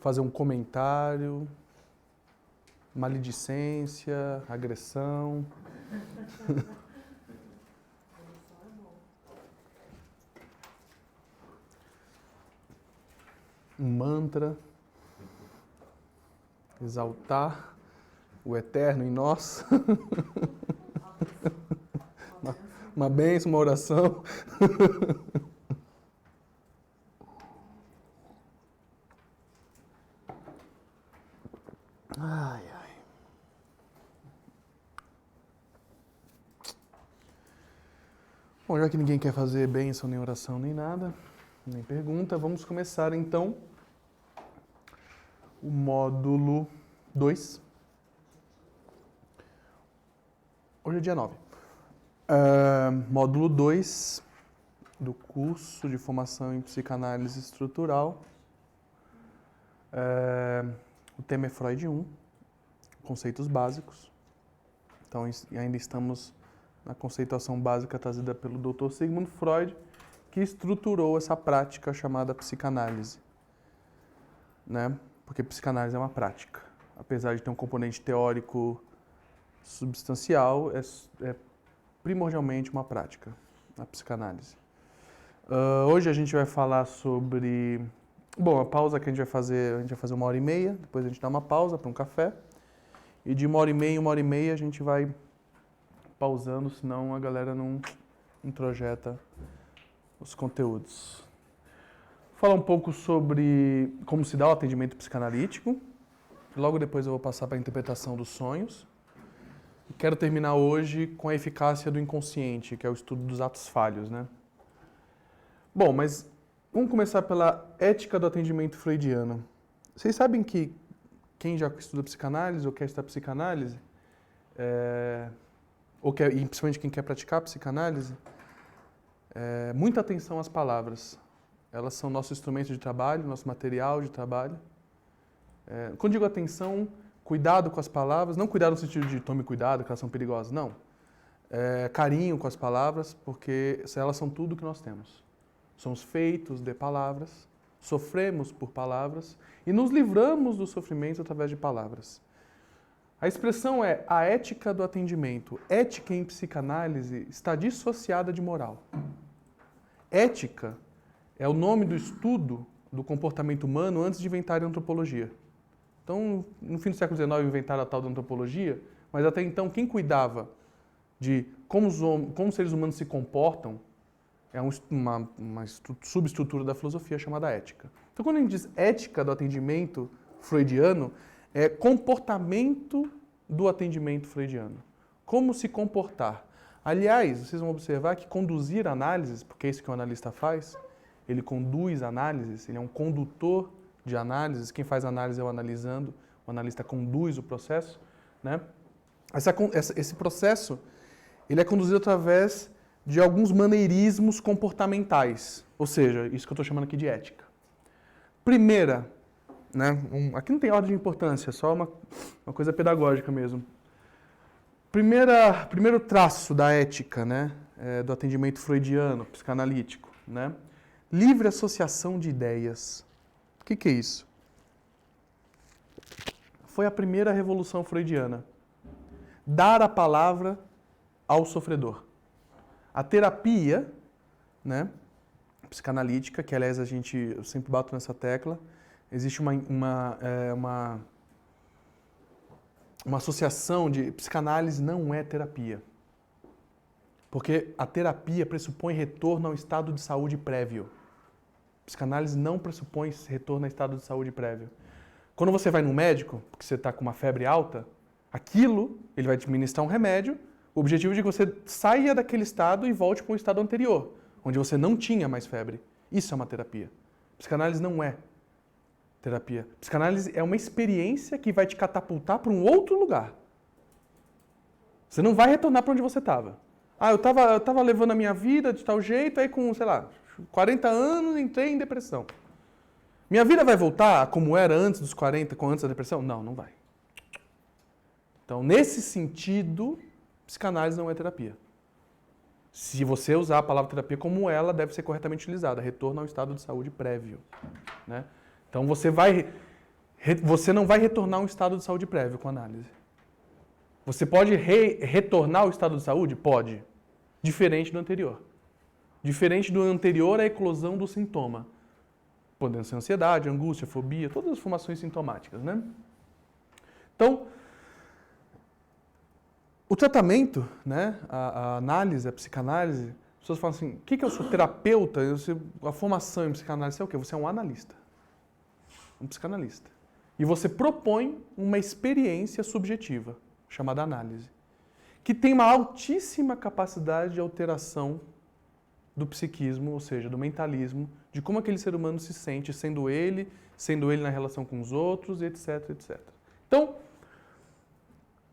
fazer um comentário, maledicência, agressão. Um mantra, exaltar o eterno em nós. Uma bênção, uma oração. Ai, ai. Bom, já que ninguém quer fazer bênção, nem oração, nem nada, nem pergunta, vamos começar então o módulo 2. Hoje é dia 9. Módulo 2 do curso de formação em psicanálise estrutural. O tema é Freud 1, conceitos básicos. Então, ainda estamos na conceituação básica trazida pelo Dr. Sigmund Freud, que estruturou essa prática chamada psicanálise. Né? Porque psicanálise é uma prática. Apesar de ter um componente teórico substancial, é primordialmente uma prática, a psicanálise. Hoje a gente vai falar sobre... Bom, a pausa que a gente vai fazer 1h30, depois a gente dá uma pausa para um café. E de 1h30 a gente vai pausando, senão a galera não introjeta os conteúdos. Falar um pouco sobre como se dá o atendimento psicanalítico. Logo depois eu vou passar para a interpretação dos sonhos. Quero terminar hoje com a eficácia do inconsciente, que é o estudo dos atos falhos, né? Bom, mas vamos começar pela ética do atendimento freudiano. Vocês sabem que quem já estuda psicanálise ou quer estudar psicanálise, e principalmente quem quer praticar psicanálise, muita atenção às palavras. Elas são nosso instrumento de trabalho, nosso material de trabalho. Quando digo atenção, cuidado com as palavras, não cuidado no sentido de tome cuidado, que elas são perigosas, não. Carinho com as palavras, porque elas são tudo que nós temos. Somos feitos de palavras, sofremos por palavras e nos livramos do sofrimento através de palavras. A expressão é a ética do atendimento. Ética em psicanálise está dissociada de moral. Ética é o nome do estudo do comportamento humano antes de inventarem a antropologia. Então, no fim do século XIX inventaram a tal da antropologia, mas até então quem cuidava de como os seres humanos se comportam é uma subestrutura da filosofia chamada ética. Então, quando a gente diz ética do atendimento freudiano, é comportamento do atendimento freudiano. Como se comportar. Aliás, vocês vão observar que conduzir análises, porque é isso que o analista faz, ele conduz análises, ele é um condutor de análises, quem faz análise é o analisando, o analista conduz o processo, né? Esse processo ele é conduzido através de alguns maneirismos comportamentais, ou seja, isso que eu estou chamando aqui de ética. Primeira, né? Aqui não tem ordem de importância, é só uma coisa pedagógica mesmo. Primeiro traço da ética, né? Do atendimento freudiano, psicanalítico, né? Livre associação de ideias. O que é isso? Foi a primeira revolução freudiana. Dar a palavra ao sofredor. A terapia, né, psicanalítica, que aliás eu sempre bato nessa tecla, existe uma associação de psicanálise não é terapia. Porque a terapia pressupõe retorno ao estado de saúde prévio. Psicanálise não pressupõe retorno ao estado de saúde prévio. Quando você vai no médico, porque você está com uma febre alta, ele vai te administrar um remédio, o objetivo é de que você saia daquele estado e volte para o estado anterior, onde você não tinha mais febre. Isso é uma terapia. Psicanálise não é terapia. Psicanálise é uma experiência que vai te catapultar para um outro lugar. Você não vai retornar para onde você estava. Eu estava levando a minha vida de tal jeito, aí com, 40 anos entrei em depressão. Minha vida vai voltar como era antes dos 40, antes da depressão? Não, não vai. Então, nesse sentido, psicanálise não é terapia. Se você usar a palavra terapia como ela deve ser corretamente utilizada, retorno ao estado de saúde prévio, né? Então você vai Você não vai retornar um estado de saúde prévio com análise. Você pode retornar ao estado de saúde? Pode. Diferente do anterior. Diferente do anterior à eclosão do sintoma. Podendo ser ansiedade, angústia, fobia, todas as formações sintomáticas, né? Então, o tratamento, né, a análise, a psicanálise, as pessoas falam assim, o que eu sou terapeuta? A formação em psicanálise é o quê? Você é um analista. Um psicanalista. E você propõe uma experiência subjetiva, chamada análise, que tem uma altíssima capacidade de alteração do psiquismo, ou seja, do mentalismo, de como aquele ser humano se sente, sendo ele na relação com os outros, etc, etc. Então,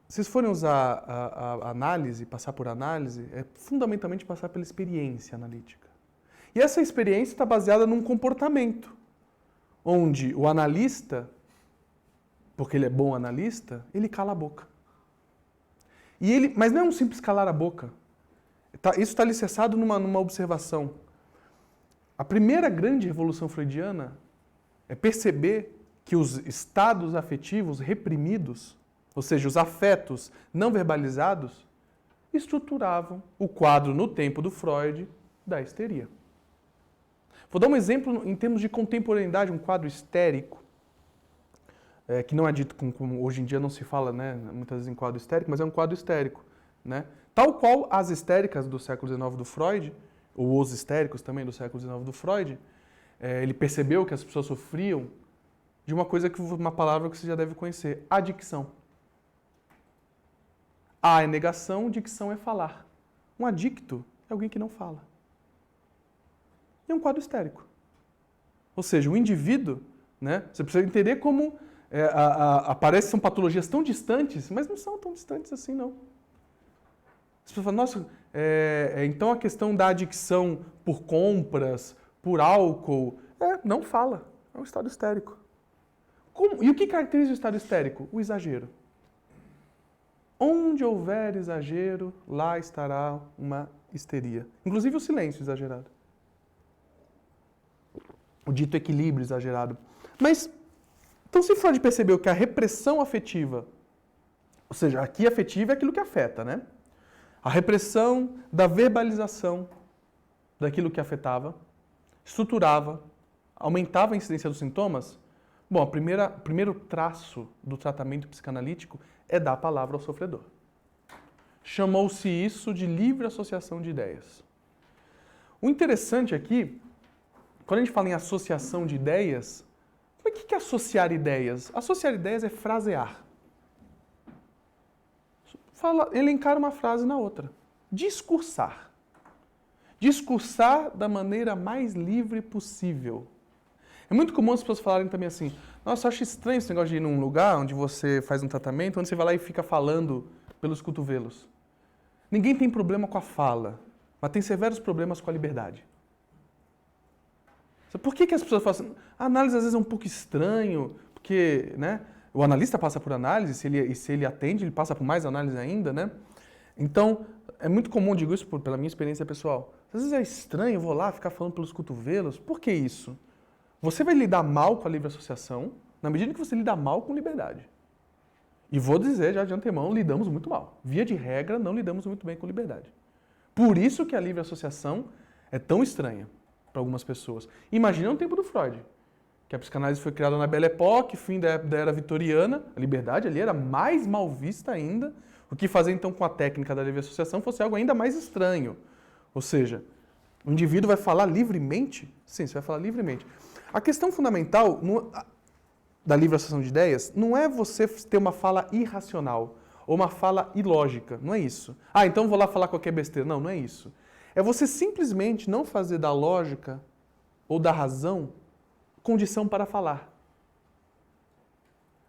se vocês forem usar a análise, passar por análise, é fundamentalmente passar pela experiência analítica. E essa experiência está baseada num comportamento, onde o analista, porque ele é bom analista, ele cala a boca. Mas não é um simples calar a boca. Isso está alicerçado numa observação. A primeira grande revolução freudiana é perceber que os estados afetivos reprimidos, ou seja, os afetos não verbalizados, estruturavam o quadro no tempo do Freud da histeria. Vou dar um exemplo em termos de contemporaneidade, um quadro histérico, que não é dito como hoje em dia não se fala, né, muitas vezes em quadro histérico, mas é um quadro histérico, né? Tal qual as histéricas do século XIX do Freud, ou os histéricos também do século XIX do Freud, ele percebeu que as pessoas sofriam de uma palavra que você já deve conhecer, adicção. A é negação, dicção é falar. Um adicto é alguém que não fala. E é um quadro histérico. Ou seja, o indivíduo, né, você precisa entender como aparecem, são patologias tão distantes, mas não são tão distantes assim, não. As pessoas falam, nossa, então a questão da adicção por compras, por álcool, não fala. É um estado histérico. E o que caracteriza o estado histérico? O exagero. Onde houver exagero, lá estará uma histeria. Inclusive o silêncio exagerado. O dito equilíbrio exagerado. Mas, então se Freud percebeu que a repressão afetiva, ou seja, aqui afetiva é aquilo que afeta, né? A repressão da verbalização daquilo que afetava, estruturava, aumentava a incidência dos sintomas. Bom, o primeiro traço do tratamento psicanalítico é dar a palavra ao sofredor. Chamou-se isso de livre associação de ideias. O interessante aqui, quando a gente fala em associação de ideias, o que é associar ideias? Associar ideias é frasear. Elencar uma frase na outra. Discursar. Discursar da maneira mais livre possível. É muito comum as pessoas falarem também assim, nossa, eu acho estranho esse negócio de ir num lugar onde você faz um tratamento, onde você vai lá e fica falando pelos cotovelos. Ninguém tem problema com a fala, mas tem severos problemas com a liberdade. Por que as pessoas falam assim, a análise às vezes é um pouco estranho, porque, né, o analista passa por análise, se ele atende, ele passa por mais análise ainda, né? Então, é muito comum, digo isso pela minha experiência pessoal. Às vezes é estranho, eu vou lá ficar falando pelos cotovelos. Por que isso? Você vai lidar mal com a livre associação na medida que você lida mal com liberdade. E vou dizer já de antemão, lidamos muito mal. Via de regra, não lidamos muito bem com liberdade. Por isso que a livre associação é tão estranha para algumas pessoas. Imagina no tempo do Freud, que a psicanálise foi criada na Belle Époque, fim da era vitoriana, a liberdade ali era mais mal vista ainda, o que fazer então com a técnica da livre associação fosse algo ainda mais estranho. Ou seja, o indivíduo vai falar livremente? Sim, você vai falar livremente. A questão fundamental da livre associação de ideias não é você ter uma fala irracional ou uma fala ilógica, não é isso. Ah, então vou lá falar qualquer besteira. Não, não é isso. É você simplesmente não fazer da lógica ou da razão condição para falar.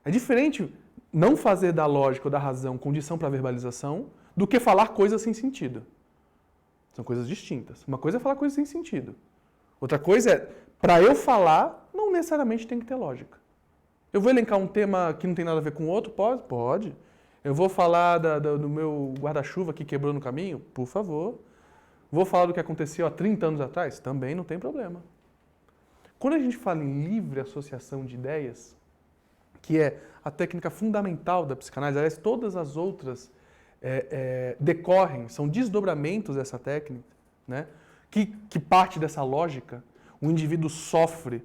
É diferente não fazer da lógica ou da razão condição para a verbalização do que falar coisas sem sentido. São coisas distintas. Uma coisa é falar coisas sem sentido. Outra coisa é, para eu falar, não necessariamente tem que ter lógica. Eu vou elencar um tema que não tem nada a ver com o outro? Pode? Pode. Eu vou falar do meu guarda-chuva que quebrou no caminho? Por favor. Vou falar do que aconteceu há 30 anos atrás? Também não tem problema. Quando a gente fala em livre associação de ideias, que é a técnica fundamental da psicanálise. Aliás, todas as outras decorrem, são desdobramentos dessa técnica, né? Que parte dessa lógica. O indivíduo sofre,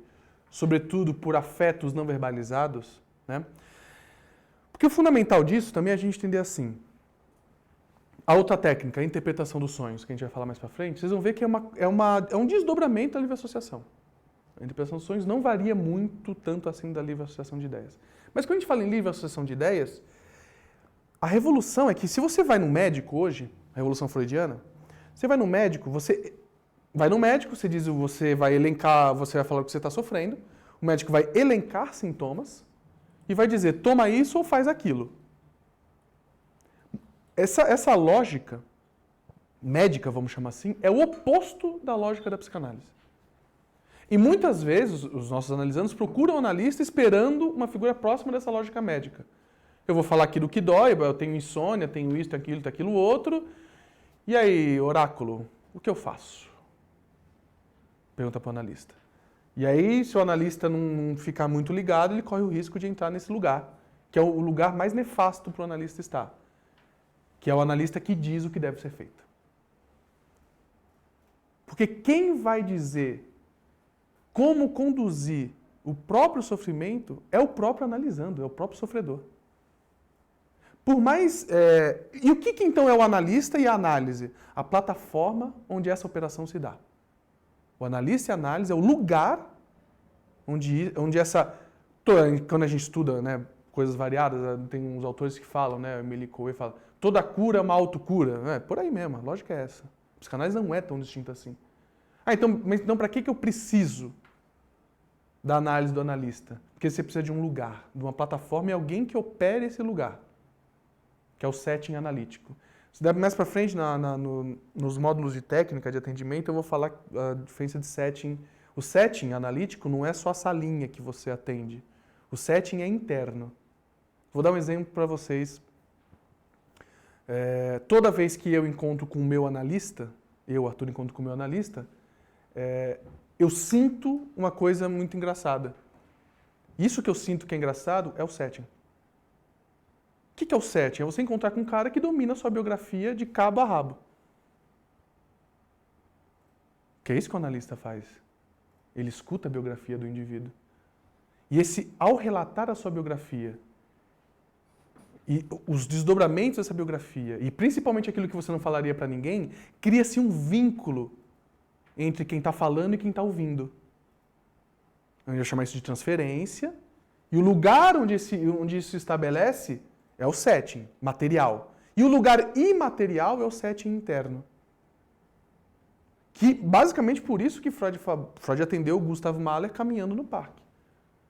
sobretudo, por afetos não verbalizados, né? Porque o fundamental disso também é a gente entender assim. A outra técnica, a interpretação dos sonhos, que a gente vai falar mais pra frente, vocês vão ver que é um desdobramento da livre associação. A interpretação dos sonhos não varia muito tanto assim da livre associação de ideias. Mas quando a gente fala em livre associação de ideias, a revolução é que se você vai no médico hoje, a revolução freudiana, você vai no médico, você diz, você vai elencar, você vai falar o que você está sofrendo, o médico vai elencar sintomas e vai dizer, toma isso ou faz aquilo. Essa lógica médica, vamos chamar assim, é o oposto da lógica da psicanálise. E muitas vezes os nossos analisandos procuram um analista esperando uma figura próxima dessa lógica médica. Eu vou falar aqui do que dói, eu tenho insônia, tenho isso, tenho aquilo outro. E aí, oráculo, o que eu faço? Pergunta para o analista. E aí, se o analista não ficar muito ligado, ele corre o risco de entrar nesse lugar, que é o lugar mais nefasto para o analista estar. Que é o analista que diz o que deve ser feito. Porque quem vai dizer como conduzir o próprio sofrimento é o próprio analisando, é o próprio sofredor. Por mais... E o que então é o analista e a análise? A plataforma onde essa operação se dá. O analista e a análise é o lugar onde essa... Quando a gente estuda, né, coisas variadas, tem uns autores que falam, né, o Emily Coué fala, toda cura é uma autocura. Por aí mesmo, a lógica é essa. A psicanálise não é tão distinta assim. Então para que eu preciso da análise do analista? Porque você precisa de um lugar, de uma plataforma e alguém que opere esse lugar, que é o setting analítico. Se der mais para frente, nos módulos de técnica de atendimento, eu vou falar a diferença de setting. O setting analítico não é só a salinha que você atende. O setting é interno. Vou dar um exemplo para vocês. Toda vez que eu encontro com o meu analista, Arthur, encontro com o meu analista, eu sinto uma coisa muito engraçada. Isso que eu sinto que é engraçado é o setting. O que é o setting? É você encontrar com um cara que domina a sua biografia de cabo a rabo. Que é isso que o analista faz. Ele escuta a biografia do indivíduo. E ao relatar a sua biografia, e os desdobramentos dessa biografia, e principalmente aquilo que você não falaria para ninguém, cria-se um vínculo entre quem está falando e quem está ouvindo. Eu ia chamar isso de transferência. E o lugar onde isso se estabelece é o setting material. E o lugar imaterial é o setting interno. Que, basicamente, por isso que Freud atendeu o Gustav Mahler caminhando no parque.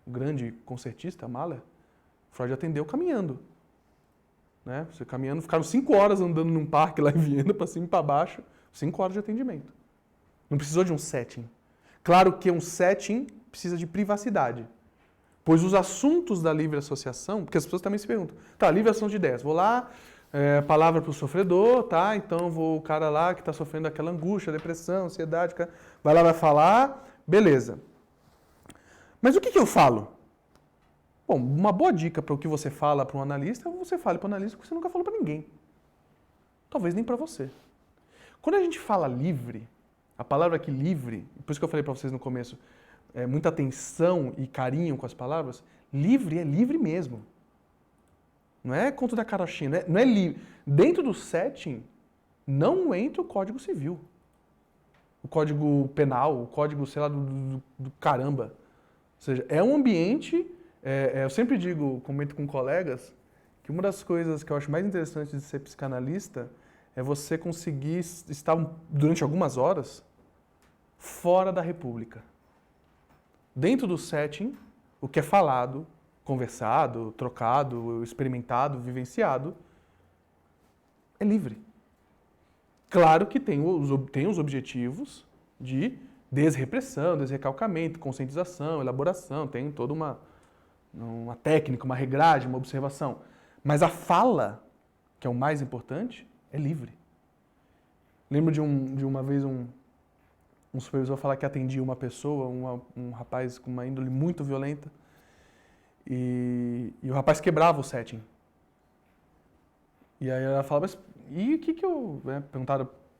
O grande concertista, Mahler, Freud atendeu caminhando. Né? Você caminhando, ficaram 5 horas andando num parque lá em Viena, para cima e para baixo, 5 horas de atendimento. Não precisou de um setting. Claro que um setting precisa de privacidade. Pois os assuntos da livre associação, porque as pessoas também se perguntam, tá, livre associação de ideias, vou lá, palavra para o sofredor, tá, então o cara lá que está sofrendo aquela angústia, depressão, ansiedade, vai lá, vai falar, beleza. Mas o que eu falo? Bom, uma boa dica para o que você fala para um analista, você fale para o analista o que você nunca falou para ninguém. Talvez nem para você. Quando a gente fala livre, a palavra aqui livre, por isso que eu falei para vocês no começo, muita atenção e carinho com as palavras, livre é livre mesmo. Não é conto da carochinha, não é livre. Dentro do setting, não entra o Código Civil. O Código Penal, o Código, sei lá, do caramba. Ou seja, é um ambiente, eu sempre digo, comento com colegas, que uma das coisas que eu acho mais interessantes de ser psicanalista é você conseguir estar durante algumas horas fora da República. Dentro do setting, o que é falado, conversado, trocado, experimentado, vivenciado, é livre. Claro que tem os objetivos de desrepressão, desrecalcamento, conscientização, elaboração, tem toda uma técnica, uma regragem, uma observação. Mas a fala, que é o mais importante, é livre. Lembro de uma vez um supervisor falar que atendia uma pessoa, um rapaz com uma índole muito violenta, e E o rapaz quebrava o setting. E aí ela falava, mas e o que que eu...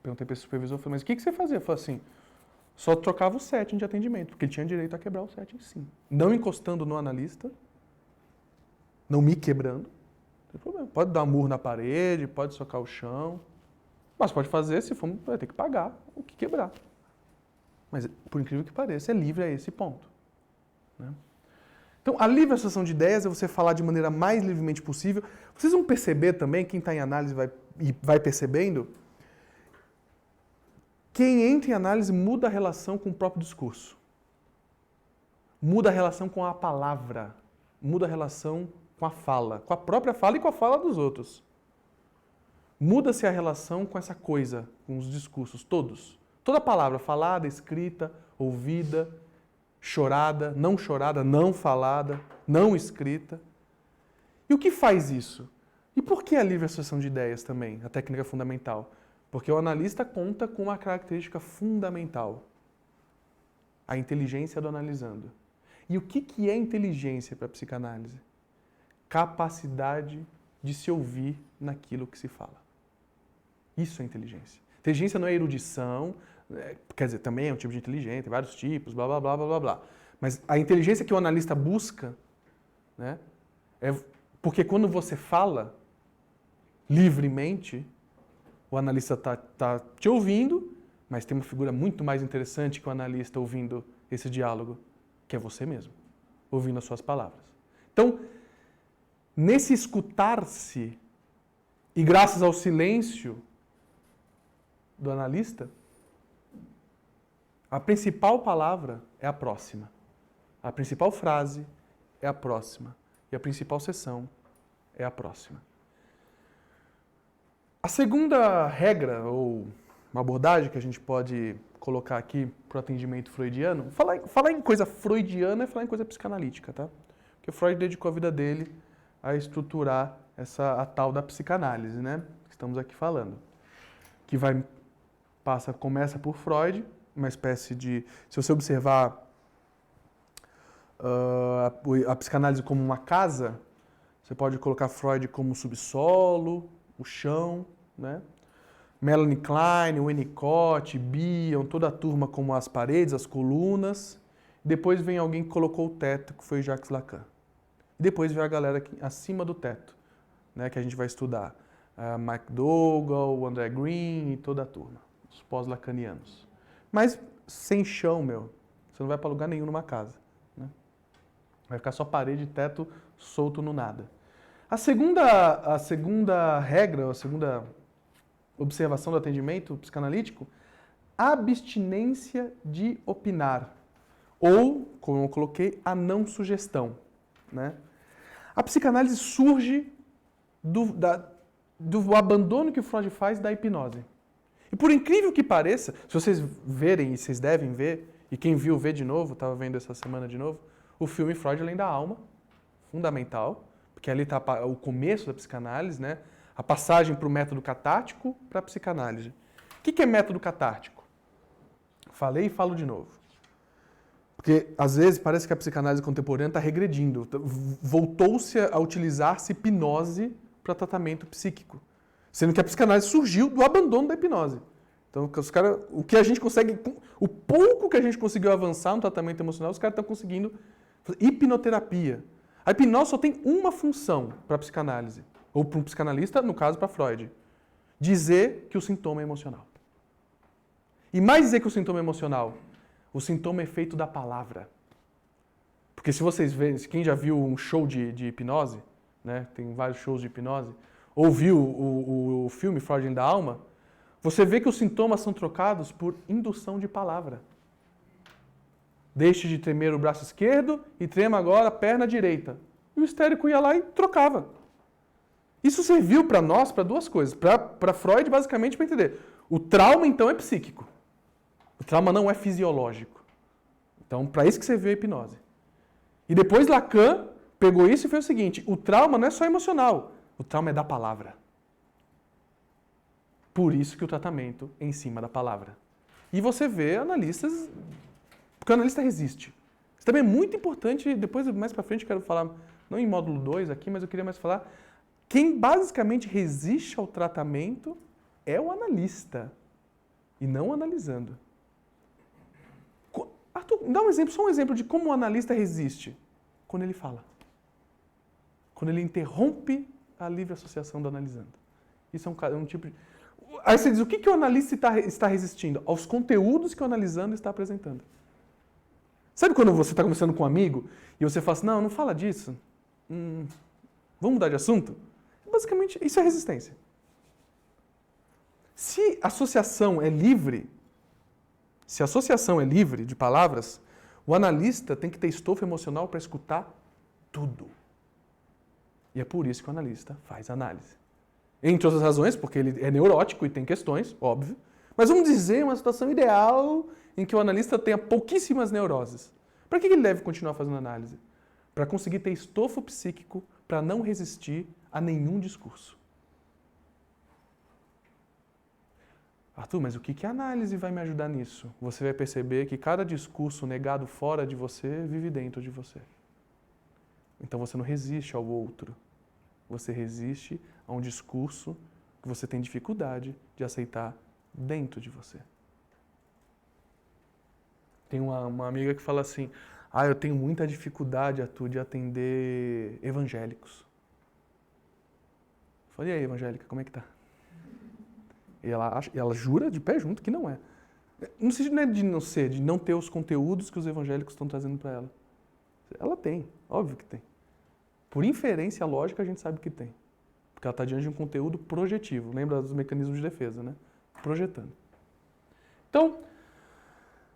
Perguntei para esse supervisor, falei, mas o que que você fazia? Eu falei assim, só trocava o setting de atendimento, porque ele tinha direito a quebrar o setting, sim. Não encostando no analista, não me quebrando, não tem problema. Pode dar um murro na parede, pode socar o chão, mas pode fazer, se for, vai ter que pagar o que quebrar. Mas, por incrível que pareça, é livre a esse ponto. Né? Então, a livre associação de ideias é você falar de maneira mais livremente possível. Vocês vão perceber também, quem está em análise vai percebendo, quem entra em análise muda a relação com o próprio discurso. Muda a relação com a palavra. Muda a relação com a fala. Com a própria fala e com a fala dos outros. Muda-se a relação com essa coisa, com os discursos, todos. Toda palavra, falada, escrita, ouvida, chorada, não falada, não escrita. E o que faz isso? E por que a livre associação de ideias também, a técnica fundamental? Porque o analista conta com uma característica fundamental, a inteligência do analisando. E o que é inteligência para a psicanálise? Capacidade de se ouvir naquilo que se fala. Isso é inteligência. Inteligência não é erudição, quer dizer, também é um tipo de inteligência, tem vários tipos, blá, blá, blá, blá, blá, blá. Mas a inteligência que o analista busca, né, é porque quando você fala livremente, o analista está te ouvindo, mas tem uma figura muito mais interessante que o analista ouvindo esse diálogo, que é você mesmo, ouvindo as suas palavras. Então, nesse escutar-se, e graças ao silêncio do analista, a principal palavra é a próxima. A principal frase é a próxima. E a principal sessão é a próxima. A segunda regra, ou uma abordagem que a gente pode colocar aqui para o atendimento freudiano, falar em coisa freudiana é falar em coisa psicanalítica, tá? Porque Freud dedicou a vida dele a estruturar a tal da psicanálise, né? Que estamos aqui falando. Que começa por Freud, uma espécie de... Se você observar a psicanálise como uma casa, você pode colocar Freud como subsolo, o chão, né? Melanie Klein, Winnicott, Bion, toda a turma como as paredes, as colunas. Depois vem alguém que colocou o teto, que foi Jacques Lacan. E depois vem a galera aqui, acima do teto, né, que a gente vai estudar. McDougall, André Green e toda a turma, os pós-lacanianos. Mas sem chão, você não vai para lugar nenhum numa casa. Né? Vai ficar só parede e teto solto no nada. A segunda regra, a segunda observação do atendimento psicanalítico, abstinência de opinar. Ou, como eu coloquei, a não sugestão. Né? A psicanálise surge do abandono que o Freud faz da hipnose. E por incrível que pareça, se vocês verem, e vocês devem ver, e quem viu, vê de novo, estava vendo essa semana de novo, o filme Freud Além da Alma, fundamental, porque ali está o começo da psicanálise, né? A passagem para o método catártico para a psicanálise. O que é método catártico? Falei e falo de novo. Porque, às vezes, parece que a psicanálise contemporânea está regredindo. Voltou-se a utilizar-se hipnose para tratamento psíquico. Sendo que a psicanálise surgiu do abandono da hipnose. Então, o que a gente consegue, o pouco que a gente conseguiu avançar no tratamento emocional, os caras estão conseguindo fazer hipnoterapia. A hipnose só tem uma função para a psicanálise, ou para um psicanalista, no caso para Freud. Dizer que o sintoma é emocional. E mais dizer que o sintoma é emocional, o sintoma é feito da palavra. Porque se vocês verem, quem já viu um show de hipnose, né, tem vários shows de hipnose, ou viu o filme Freud da Alma, você vê que os sintomas são trocados por indução de palavra. Deixe de tremer o braço esquerdo e trema agora a perna direita. E o histérico ia lá e trocava. Isso serviu para nós para duas coisas. Para Freud, basicamente, para entender. O trauma, então, é psíquico. O trauma não é fisiológico. Então, para isso que serviu a hipnose. E depois Lacan pegou isso e fez o seguinte: o trauma não é só emocional, o trauma é da palavra. Por isso que o tratamento é em cima da palavra. E você vê analistas, porque o analista resiste. Isso também é muito importante, depois mais para frente eu quero falar não em módulo 2 aqui, mas eu queria mais falar, quem basicamente resiste ao tratamento é o analista, e não o analisando. Arthur, dá um exemplo, só um exemplo de como o analista resiste. Quando ele fala. Quando ele interrompe a livre associação do analisando. Isso é um tipo de... Aí você diz, o que o analista está resistindo? Aos conteúdos que o analisando está apresentando. Sabe quando você está conversando com um amigo e você fala assim, não fala disso. Vamos mudar de assunto? Basicamente, isso é resistência. Se a associação é livre de palavras, o analista tem que ter estofo emocional para escutar tudo. E é por isso que o analista faz análise. Entre outras razões, porque ele é neurótico e tem questões, óbvio. Mas vamos dizer uma situação ideal em que o analista tenha pouquíssimas neuroses. Para que ele deve continuar fazendo análise? Para conseguir ter estofo psíquico para não resistir a nenhum discurso. Arthur, mas o que a análise vai me ajudar nisso? Você vai perceber que cada discurso negado fora de você vive dentro de você. Então você não resiste ao outro. Você resiste a um discurso que você tem dificuldade de aceitar dentro de você. Tem uma amiga que fala assim, eu tenho muita dificuldade, Arthur, de atender evangélicos. Eu falei, e aí, evangélica, como é que tá? E ela jura de pé junto que não é. No sentido de não ter os conteúdos que os evangélicos estão trazendo para ela. Ela tem, óbvio que tem. Por inferência lógica, a gente sabe que tem. Porque ela está diante de um conteúdo projetivo. Lembra dos mecanismos de defesa, né? Projetando. Então,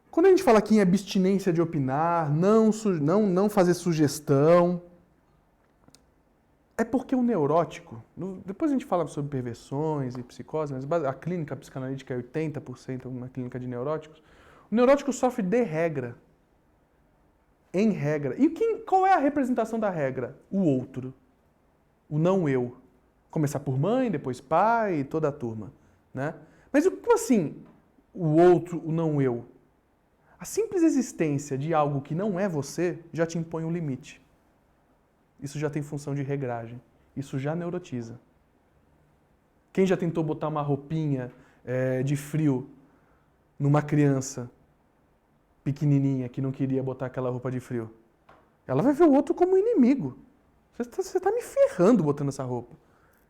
quando a gente fala aqui em abstinência de opinar, não fazer sugestão, é porque o neurótico, depois a gente fala sobre perversões e psicose, mas a clínica psicanalítica é 80% uma clínica de neuróticos. O neurótico sofre de regra. Em regra. E qual é a representação da regra? O outro. O não eu. Começar por mãe, depois pai, toda a turma. Né? Mas como assim o outro, o não eu? A simples existência de algo que não é você já te impõe um limite. Isso já tem função de regragem. Isso já neurotiza. Quem já tentou botar uma roupinha de frio numa criança pequenininha que não queria botar aquela roupa de frio? Ela vai ver o outro como inimigo. Você está me ferrando botando essa roupa.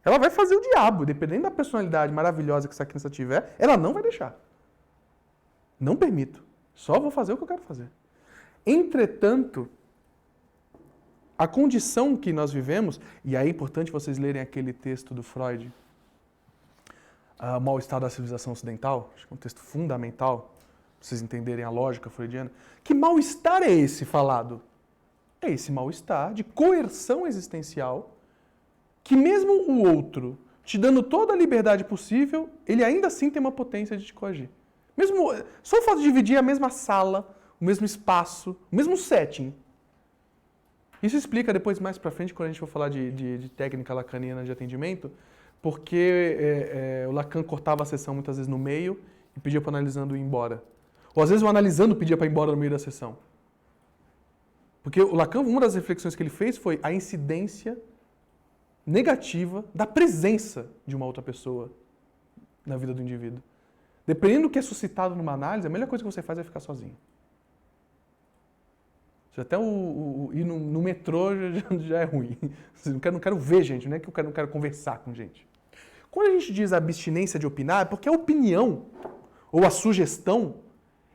Ela vai fazer o diabo. Dependendo da personalidade maravilhosa que essa criança tiver, ela não vai deixar. Não permito. Só vou fazer o que eu quero fazer. Entretanto, a condição que nós vivemos, e aí é importante vocês lerem aquele texto do Freud, O Mal-Estar da Civilização Ocidental, acho que é um texto fundamental, para vocês entenderem a lógica freudiana. Que mal-estar é esse falado? É esse mal-estar de coerção existencial, que mesmo o outro, te dando toda a liberdade possível, ele ainda assim tem uma potência de te coagir. Só o fato de dividir a mesma sala, o mesmo espaço, o mesmo setting. Isso explica depois, mais pra frente, quando a gente for falar de técnica lacaniana de atendimento, porque o Lacan cortava a sessão muitas vezes no meio e pedia para o analisando ir embora. Ou às vezes o analisando pedia para ir embora no meio da sessão. Porque o Lacan, uma das reflexões que ele fez foi a incidência negativa da presença de uma outra pessoa na vida do indivíduo. Dependendo do que é suscitado numa análise, a melhor coisa que você faz é ficar sozinho. Até ir no metrô já é ruim. Não quero ver gente, não é que eu não quero conversar com gente. Quando a gente diz abstinência de opinar, é porque a opinião, ou a sugestão,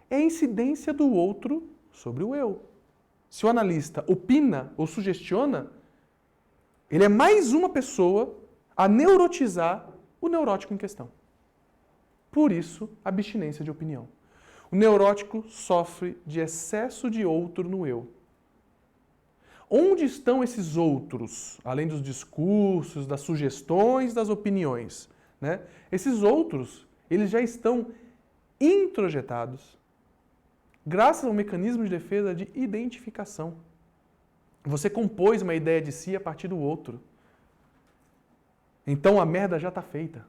é a incidência do outro sobre o eu. Se o analista opina ou sugestiona, ele é mais uma pessoa a neurotizar o neurótico em questão. Por isso, abstinência de opinião. O neurótico sofre de excesso de outro no eu. Onde estão esses outros, além dos discursos, das sugestões, das opiniões? Né? Esses outros, eles já estão introjetados, graças ao mecanismo de defesa de identificação. Você compôs uma ideia de si a partir do outro. Então a merda já está feita.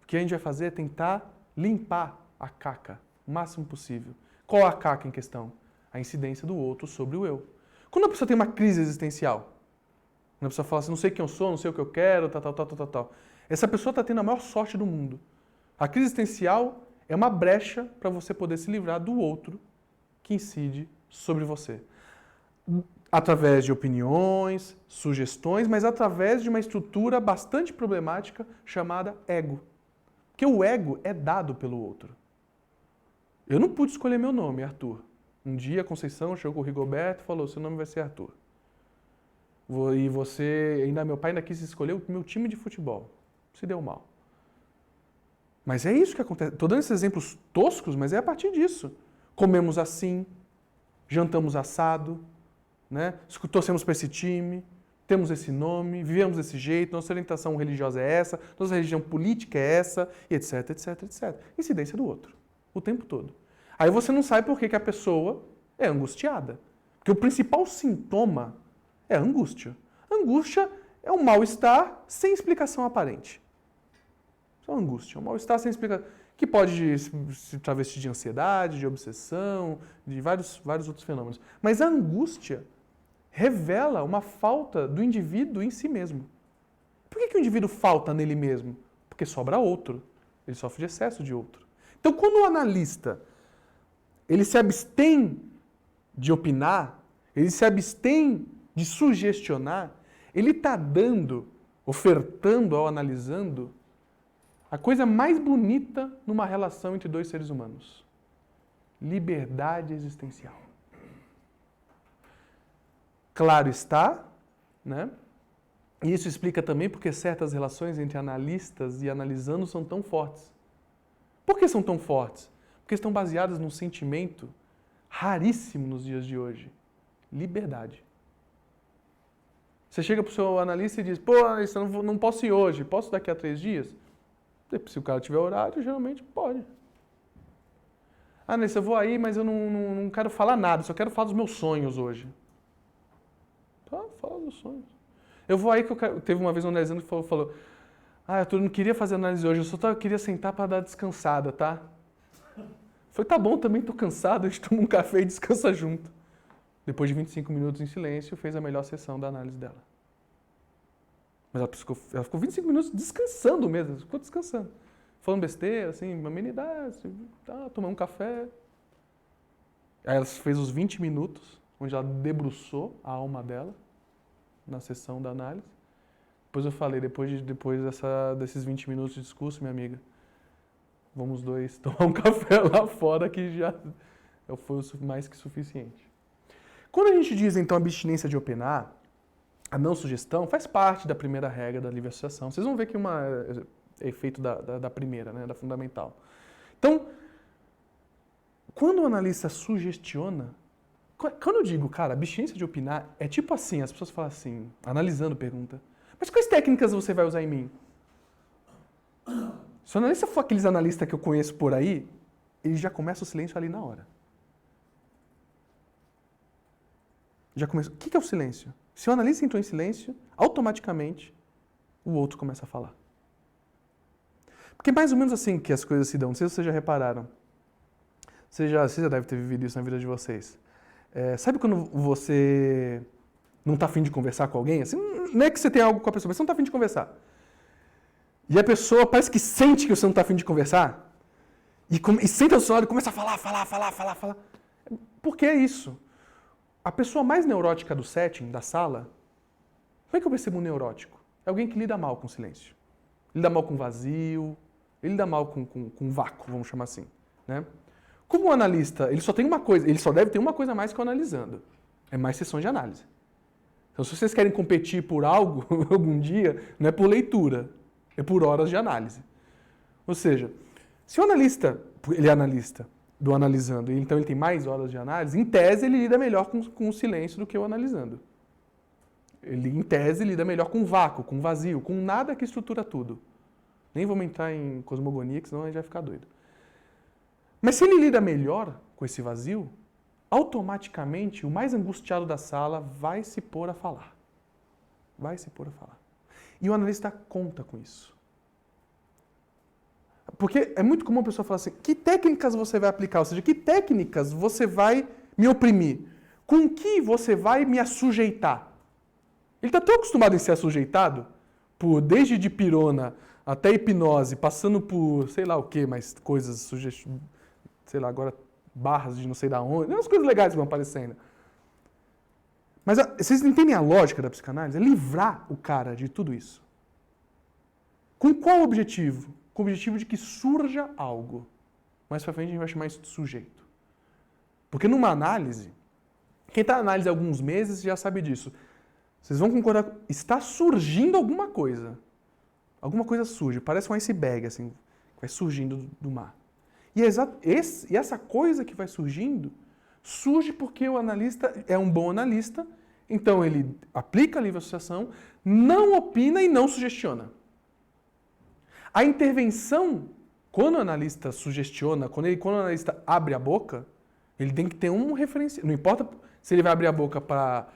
O que a gente vai fazer é tentar limpar a caca o máximo possível. Qual a caca em questão? A incidência do outro sobre o eu. Quando a pessoa tem uma crise existencial, Quando a pessoa fala assim, não sei quem eu sou, não sei o que eu quero, tal. Essa pessoa está tendo a maior sorte do mundo. A crise existencial é uma brecha para você poder se livrar do outro que incide sobre você. Através de opiniões, sugestões, mas através de uma estrutura bastante problemática chamada ego. Porque o ego é dado pelo outro. Eu não pude escolher meu nome, Arthur. Um dia a Conceição chegou com o Rigoberto e falou, seu nome vai ser Arthur. E você, meu pai ainda quis escolher o meu time de futebol. Se deu mal. Mas é isso que acontece. Estou dando esses exemplos toscos, mas é a partir disso. Comemos assim, jantamos assado, né? Torcemos para esse time, temos esse nome, vivemos desse jeito, nossa orientação religiosa é essa, nossa religião política é essa, e etc, etc, etc. Incidência do outro, o tempo todo. Aí você não sabe por que a pessoa é angustiada. Porque o principal sintoma é a angústia. Angústia é um mal-estar sem explicação aparente. É uma angústia, um mal-estar sem explicação. Que pode se travestir de ansiedade, de obsessão, de vários outros fenômenos. Mas a angústia revela uma falta do indivíduo em si mesmo. Por que o indivíduo falta nele mesmo? Porque sobra outro. Ele sofre de excesso de outro. Então, quando o analista ele se abstém de opinar, ele se abstém de sugestionar, ele está dando, ofertando ao analisando, a coisa mais bonita numa relação entre dois seres humanos. Liberdade existencial. Claro está, né? E isso explica também porque certas relações entre analistas e analisando são tão fortes. Por que são tão fortes? Porque estão baseadas num sentimento raríssimo nos dias de hoje. Liberdade. Você chega para o seu analista e diz, pô, analista, não posso ir hoje, posso daqui a 3 dias? Se o cara tiver horário, geralmente pode. Ah, analista, eu vou aí, mas eu não quero falar nada, só quero falar dos meus sonhos hoje. Tá, fala dos sonhos. Eu vou aí que eu quero... Teve uma vez um analisando que falou eu não queria fazer análise hoje, eu só queria sentar para dar descansada, tá? Falei, tá bom, também tô cansado, a gente toma um café e descansa junto. Depois de 25 minutos em silêncio, fez a melhor sessão da análise dela. Mas ela ficou 25 minutos descansando mesmo, ficou descansando. Falando besteira, assim, amenidades, tomando um café. Aí ela fez os 20 minutos, onde ela debruçou a alma dela na sessão da análise. Depois eu falei, depois desses 20 minutos de discurso, minha amiga, vamos 2 tomar um café lá fora que já foi mais que suficiente. Quando a gente diz, então, abstinência de opinar, a não sugestão faz parte da primeira regra da livre associação. Vocês vão ver que é efeito da primeira, né, da fundamental. Então, quando o analista sugestiona, quando eu digo, cara, abstinência de opinar, é tipo assim, as pessoas falam assim, analisando pergunta, mas quais técnicas você vai usar em mim? Se o analista for aqueles analistas que eu conheço por aí, ele já começa o silêncio ali na hora. Já começa. O que é o silêncio? Se o analista entrou em silêncio, automaticamente o outro começa a falar. Porque é mais ou menos assim que as coisas se dão. Não sei se vocês já repararam. Você já deve ter vivido isso na vida de vocês. Sabe quando você não está afim de conversar com alguém? Assim, não é que você tem algo com a pessoa, mas você não está afim de conversar. E a pessoa parece que sente que você não está afim de conversar. E senta ao seu lado e começa a falar. Por que é isso? A pessoa mais neurótica do setting, da sala, como é que eu percebo um neurótico? É alguém que lida mal com o silêncio. Lida mal com o vazio, ele lida mal com o vácuo, vamos chamar assim. Né? Como o analista, ele só deve ter uma coisa a mais que o analisando. É mais sessões de análise. Então, se vocês querem competir por algo, algum dia, não é por leitura, é por horas de análise. Ou seja, se o analista, ele é analista do analisando, então ele tem mais horas de análise, em tese ele lida melhor com o silêncio do que o analisando. Ele, em tese, lida melhor com o vácuo, com o vazio, com nada que estrutura tudo. Nem vamos entrar em cosmogonia, que senão a gente vai ficar doido. Mas se ele lida melhor com esse vazio, automaticamente o mais angustiado da sala vai se pôr a falar. Vai se pôr a falar. E o analista conta com isso. Porque é muito comum a pessoa falar assim, que técnicas você vai aplicar? Ou seja, que técnicas você vai me oprimir? Com que você vai me assujeitar? Ele está tão acostumado em ser assujeitado, desde dipirona até hipnose, passando por sei lá o que, mas coisas sugestivas, sei lá, agora barras de não sei da onde, umas coisas legais vão aparecendo. Mas vocês entendem a lógica da psicanálise? É livrar o cara de tudo isso. Com qual objetivo? Com o objetivo de que surja algo. Mais pra frente a gente vai chamar isso de sujeito. Porque numa análise, quem está na análise há alguns meses já sabe disso. Vocês vão concordar, está surgindo alguma coisa. Alguma coisa surge, parece um iceberg, assim, que vai surgindo do mar. E essa coisa que vai surgindo, surge porque o analista é um bom analista, então ele aplica a livre associação, não opina e não sugestiona. A intervenção, quando o analista sugestiona, quando o analista abre a boca, ele tem que ter um referencial. Não importa se ele vai abrir a boca para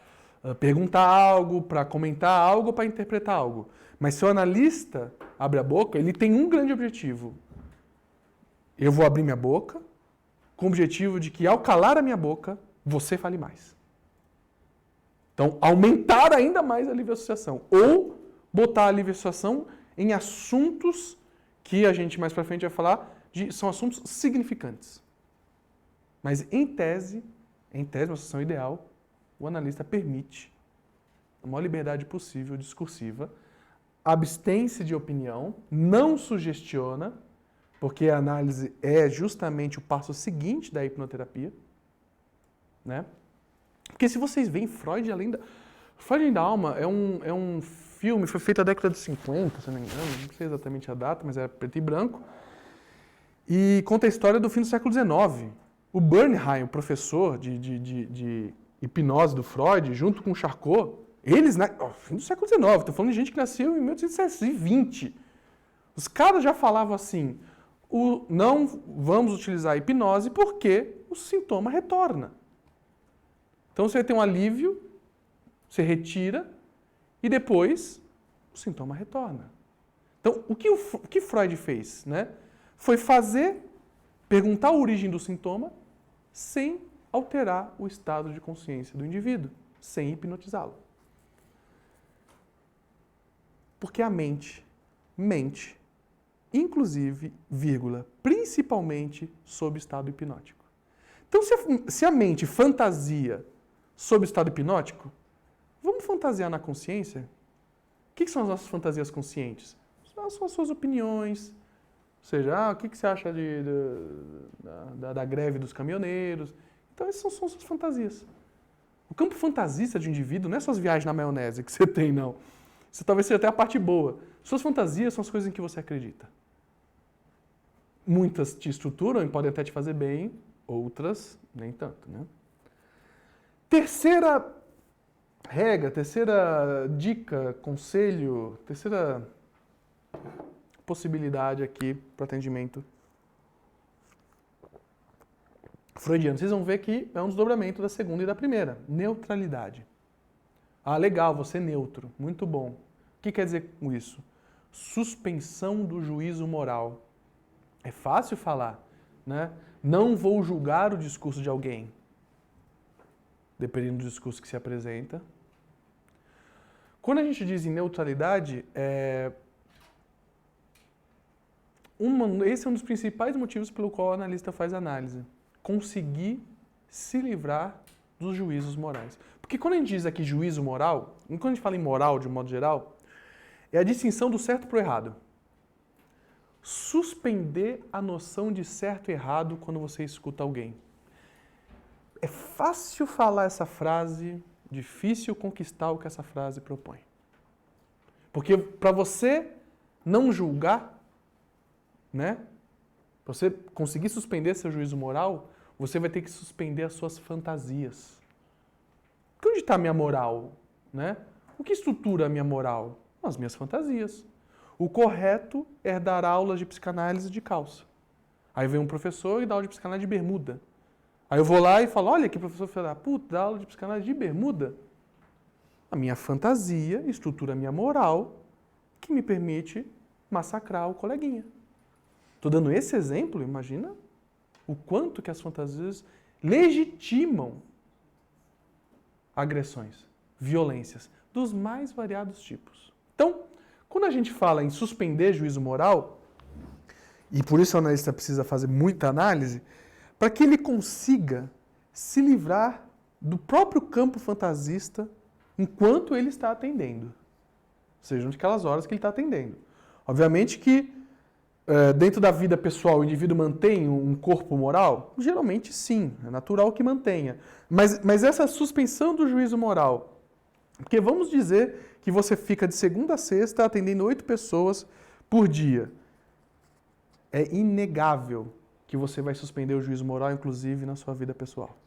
perguntar algo, para comentar algo, para interpretar algo. Mas se o analista abre a boca, ele tem um grande objetivo. Eu vou abrir minha boca com o objetivo de que, ao calar a minha boca, você fale mais. Então, aumentar ainda mais a livre associação. Ou botar a livre associação em assuntos que a gente mais para frente vai falar, são assuntos significantes. Mas em tese, uma associação ideal, o analista permite a maior liberdade possível discursiva, abstém-se de opinião, não sugestiona, porque a análise é justamente o passo seguinte da hipnoterapia, né? Porque se vocês veem Freud, Freud da Alma é um filme, foi feito na década de 50, se não me engano, não sei exatamente a data, mas era preto e branco, e conta a história do fim do século XIX. O Bernheim, o professor de hipnose do Freud, junto com o Charcot, eles, fim do século XIX, estou falando de gente que nasceu em 1820. Os caras já falavam assim, não vamos utilizar a hipnose porque o sintoma retorna. Então você tem um alívio, você retira e depois o sintoma retorna. Então o que Freud fez, né? Foi perguntar a origem do sintoma sem alterar o estado de consciência do indivíduo, sem hipnotizá-lo. Porque a mente, inclusive, principalmente sob estado hipnótico. Então, se a mente fantasia sob estado hipnótico, vamos fantasiar na consciência? O que são as nossas fantasias conscientes? São as suas opiniões, ou seja, o que você acha da greve dos caminhoneiros? Então, essas são suas fantasias. O campo fantasista de um indivíduo não é só as viagens na maionese que você tem, não. Isso talvez seja até a parte boa. Suas fantasias são as coisas em que você acredita. Muitas te estruturam e podem até te fazer bem, outras nem tanto, né? Terceira regra, terceira dica, conselho, terceira possibilidade aqui para o atendimento freudiano. Vocês vão ver que é um desdobramento da segunda e da primeira. Neutralidade. Ah, legal, você é neutro. Muito bom. O que quer dizer com isso? Suspensão do juízo moral. É fácil falar, né? Não vou julgar o discurso de alguém, dependendo do discurso que se apresenta. Quando a gente diz em neutralidade, esse é um dos principais motivos pelo qual o analista faz análise. Conseguir se livrar dos juízos morais. Porque quando a gente diz aqui juízo moral, quando a gente fala em moral de um modo geral, é a distinção do certo para o errado. Suspender a noção de certo e errado quando você escuta alguém. É fácil falar essa frase, difícil conquistar o que essa frase propõe. Porque para você não julgar, né? Para você conseguir suspender seu juízo moral, você vai ter que suspender as suas fantasias. Onde está a minha moral? Né? O que estrutura a minha moral? As minhas fantasias. O correto é dar aulas de psicanálise de calça. Aí vem um professor e dá aula de psicanálise de bermuda. Aí eu vou lá e falo, olha que professor filho da puta, dá aula de psicanálise de bermuda. A minha fantasia estrutura a minha moral que me permite massacrar o coleguinha. Estou dando esse exemplo, imagina o quanto que as fantasias legitimam agressões, violências. dos mais variados tipos. Então, quando a gente fala em suspender juízo moral, e por isso o analista precisa fazer muita análise, para que ele consiga se livrar do próprio campo fantasista enquanto ele está atendendo. Ou seja, naquelas horas que ele está atendendo. Obviamente que dentro da vida pessoal o indivíduo mantém um corpo moral? Geralmente sim, é natural que mantenha. Mas essa suspensão do juízo moral, porque vamos dizer que você fica de segunda a sexta atendendo 8 pessoas por dia. É inegável que você vai suspender o juízo moral, inclusive na sua vida pessoal.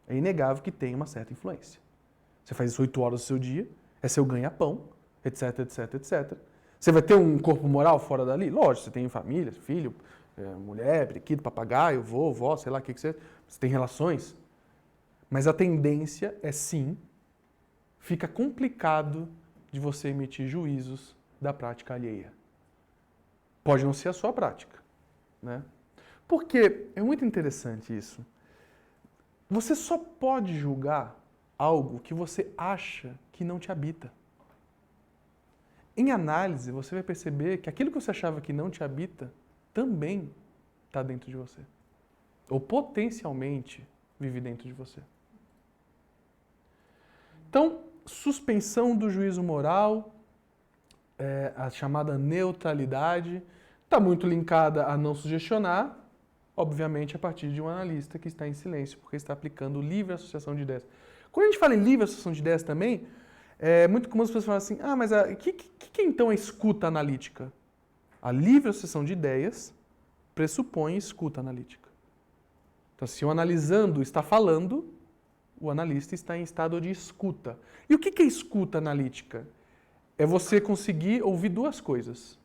É inegável que tem uma certa influência. Você faz isso 8 horas do seu dia, é seu ganha-pão, etc, etc, etc. Você vai ter um corpo moral fora dali? Lógico, você tem família, filho, mulher, periquito, papagaio, vô, vó, sei lá o que você... Você tem relações. Mas a tendência é sim, fica complicado de você emitir juízos da prática alheia. Pode não ser a sua prática, né? Porque é muito interessante isso. Você só pode julgar algo que você acha que não te habita. Em análise, você vai perceber que aquilo que você achava que não te habita também está dentro de você. Ou potencialmente vive dentro de você. Então, suspensão do juízo moral, a chamada neutralidade, está muito linkada a não sugestionar, obviamente a partir de um analista que está em silêncio, porque está aplicando livre associação de ideias. Quando a gente fala em livre associação de ideias também, é muito comum as pessoas falarem assim, mas o que é então a escuta analítica? A livre associação de ideias pressupõe escuta analítica. Então, se o analisando está falando, o analista está em estado de escuta. E o que é escuta analítica? É você conseguir ouvir duas coisas.